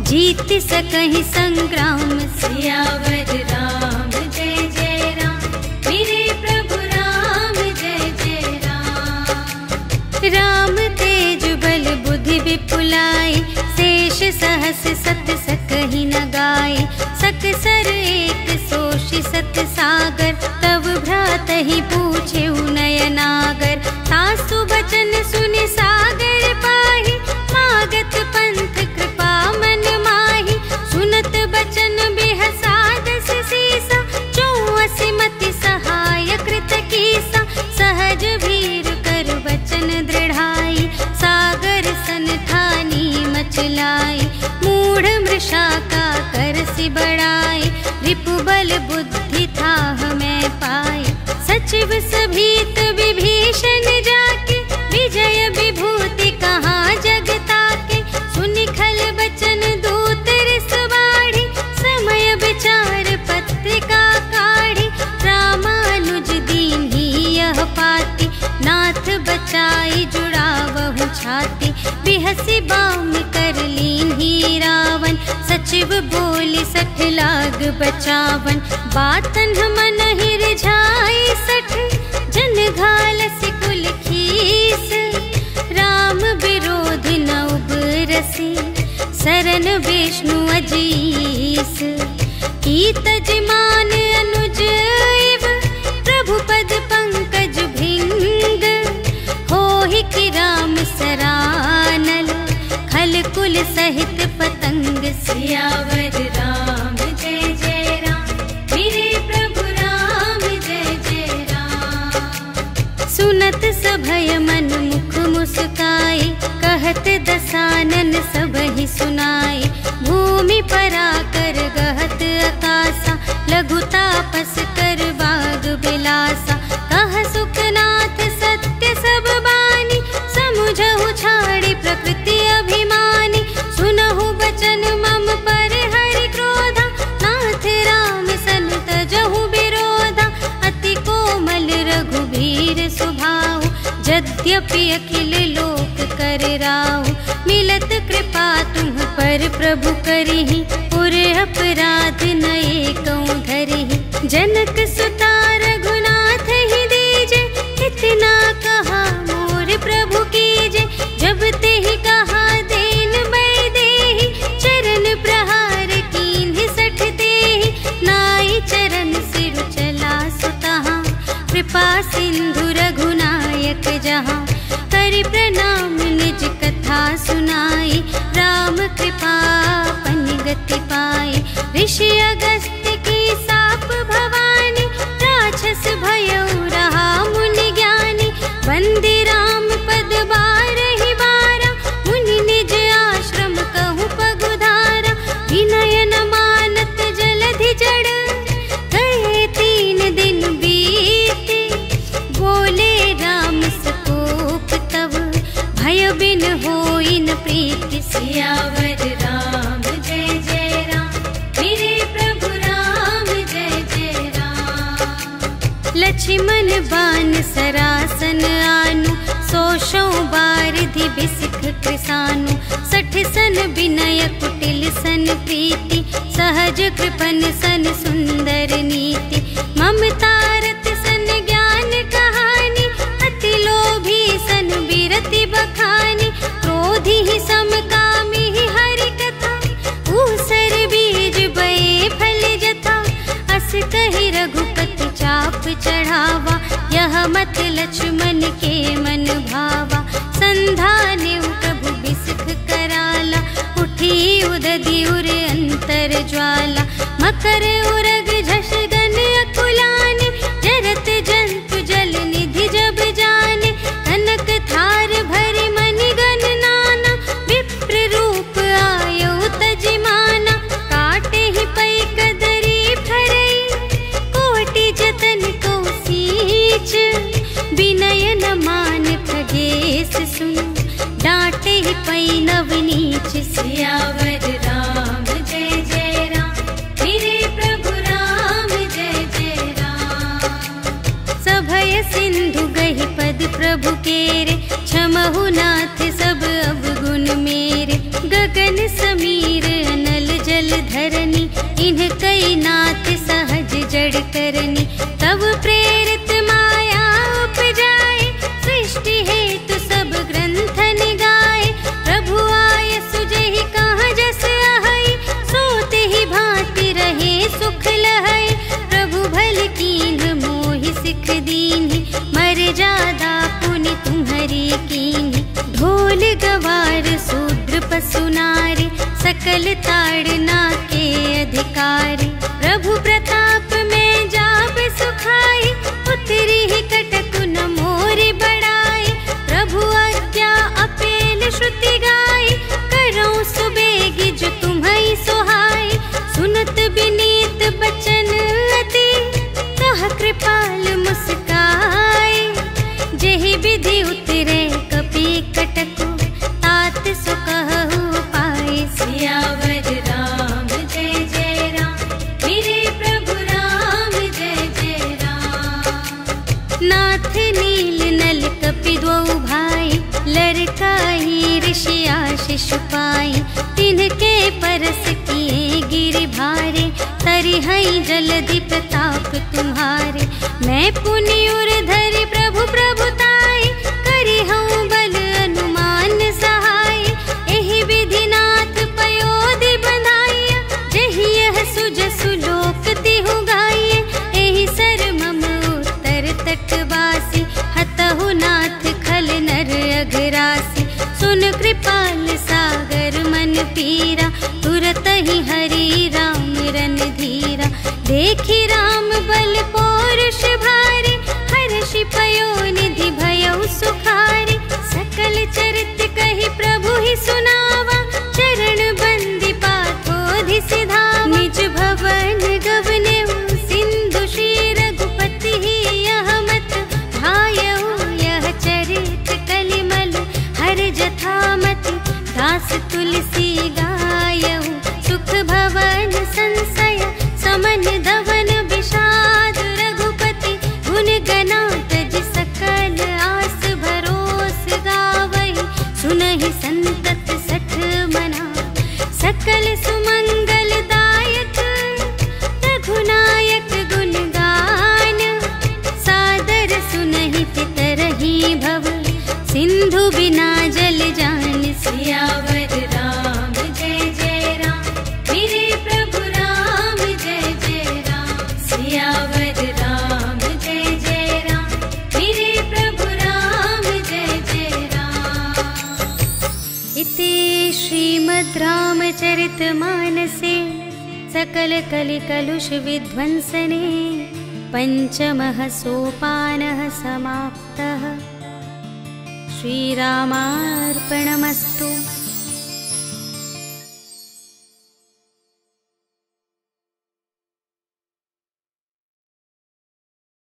जीत सकहि संग्राम। सियावर राम जय जय राम, मेरे प्रभु राम जय जय राम। राम तेज बल बुद्धि विपुलाई, शेष सहस सत सकहि न गाय। सकसर एक सोषि सत सागर, तब भ्रातहि पूछे नयनागर। तासु बचन सुनि सागर पाहि, मागत पंथ कृपा मन माहि। सुनत बचन बिहसा 10 सीसा, 84 मति सहाय कृत कीसा। सहज भीर कर बचन दृढ़ाई, सागर सन ठानी मचलाई। मूढ़ मृषा का करसि बढ़ाई, रिपु बल बुद्धि थाह मैं पाई। सचिव सभीत विभीषण जाके, विजय विभूति कहाँ जग ताके। सुनि खल बचन दूत रिस बाढ़ी, समय विचार पत्रिका काढ़ी। रामानुज दीन्ही यह पाती, नाथ बचाई जुड़ावहु छाती। बिहसि बाम कर लीन्ही रावण, सचिव बोली 60 लाग बचावन। बातन मन ही रिझाई 60, जन घालसि कुल खीस। राम विरोधि न उबरसि, शरण विष्णु अजीस। कीत जिमान अनुज इव, प्रभु पद पंकज भृंग। होहि कि राम सरानल, खल कुल सहित पतंग। सियावर राम जय जय राम, मेरे प्रभु राम जय जय राम। सुनत सभय मन मुख मुस्काई, कहत दसानन सबहि सुनाई। भूमि पराकर गहत अकासा, लघु तापस कर बाग बिलासा। कह सुखनाथ सत्य सब बानी, समुझहु छाड़ी प्रकृति अभिमानी। सुनहु बचन मम पर हरि क्रोधा, नाथ राम सन तजहु विरोधा। अति कोमल रघुबीर सुभाऊ, यद्यपि अखिल लोक कर राहु। मिलत कृपा तुम पर प्रभु करिहि, पुर अपराध न एकौ धरिहि। जनक सुता रघुनाथ ही दीजे, इतना कहा मोर प्रभु कीजे। जब तेहि कहा देन मैं देहि, चरण प्रहार कीन्हि 60 देहि। नाई चरण सिर चला सुतहाँ, कृपा सिंधु रघुनायक जहाँ। करि प्रणाम निज कथा सुनाई, राम कृपा पनि गति पाई। ऋषि अगस्त्य की साप भवानी, राक्षस भयउ रहा मुनि ज्ञानी। बंदी राम पद बारहि बारा, मुनि निज आश्रम कहूँ पगुधारा। विनय न मानत जलधि जड़, गए 3 दिन बीते। बोले राम सकोप तब, भय बिन होई न प्रीति। सियावर राम जय जय राम, मेरे प्रभु राम जय जय राम। लक्ष्मण बान सरासन आनु, सोषौ बारिधि बिसिख कृसानु। 60 सन विनय कुटिल सन प्रीति, सहज कृपन सन सुंदर नीति। ममता रत सन ज्ञान कहानी, अति लोभी सन बिरति बखानी। क्रोधी ही समकामी ही हरि कथा, ऊसर बीज बए फल जथा। अस कहि रघुपति चाप चढ़ावा, यह मत लक्ष्मण के मन भावा। संधाने प्रभु बिसिख कराला, उठी उदधि उर अंतर ज्वाला। मकर उरग झष गन अकुलाने, जरत जंतु जल निधि जब जाने। कनक थार भरि मनि गण नाना, विप्र रूप आय ही पै नवनीच। सियावर राम जय जय राम, मेरे प्रभु राम जय जय राम। सभय सिंधु गहि पद प्रभु केरे, क्षमहु नाथ सब अवगुण मेरे। गगन समीर अनल जल धरनी, इन्ह कई नाथ सहज जड़ करनी। तब प्रेरित माया उपजाए, सृष्टि हेतु सब ग्रंथन गाए। प्रभु आय सुजहि कहाँ जस आहै, सोते ही भांति रहे सुख लहै। प्रभु भल कीन्ह मोहि सिख दीन्हि, मर्यादा पुनि तुम्हरी कीन्हि। ढोल गवार शूद्र पशु नारी, सकल ताड़ना के अधिकारी। प्रभु प्रताप में जाप सुखाई, उतरी ही कटक न मोरि बड़ाई। प्रभु आज्ञा अपेल श्रुति गाई, करऊं सुबेगी जो तुम्है सोहाई। सुनत विनीत बचन अति, कह कृपाल मुस्काई। जेहि विधि उतरे कपि कटकु, तात सो कहु पाई। सियावर राम जय जय राम, मेरे प्रभु राम जय जय राम। नाथ नील नल कपि द्वौ भाई, लरकाई ऋषि आशीष पाई। तिनके परस किए गिरि भारे, तरिहै जलधि प्रताप तुम्हारे। मैं पुनि उर धरि प्रभु प्रभुताई, करिहऊँ बल अनुमान सहाय। एहि विधि नाथ पयोधि बंधाइया, जहि यह सुजसु लोक तिहु गाइए। एहि सर मम उत्तर तटवासी, हतहु नाथ खल नर अघरासी। सुन कृपाल सागर मन पीरा, तुरत ही हरि राम रन धीरा। देखि राम बल पौरुष भारी, हर्षि पयोनिधि भयउ सुखारी। सकल चरित कहि प्रभु ही सुनावा, चरण बंदी पाथोधि सिधावा। निज भवन गवनेउ सिंधु श्री रघुपति ही, यह मत भायउ यह चरित कलिमल हर जथामति। दास तुलसी गायउ, सुख भवन संशय समन धवन विषाद। रघुपति गुण गना तज सकल आस भरोस गावहि। सुनहि संतत सठ मना, सकल सुमंगल दायक। रघुनायक गुण गान, सादर सुनहि तितरहि भव। सिंधु बिना जल जान। सियावर राम जय जय राम, मेरे प्रभु राम जय जय राम। सियावर राम जय जय राम, मेरे प्रभु राम जय जय राम। इति श्रीमद् रामचरितमानसे सकल कलि कलुष विध्वंसने, पंचमः सोपानः समाप्तः। श्रीरामार्पणमस्तु।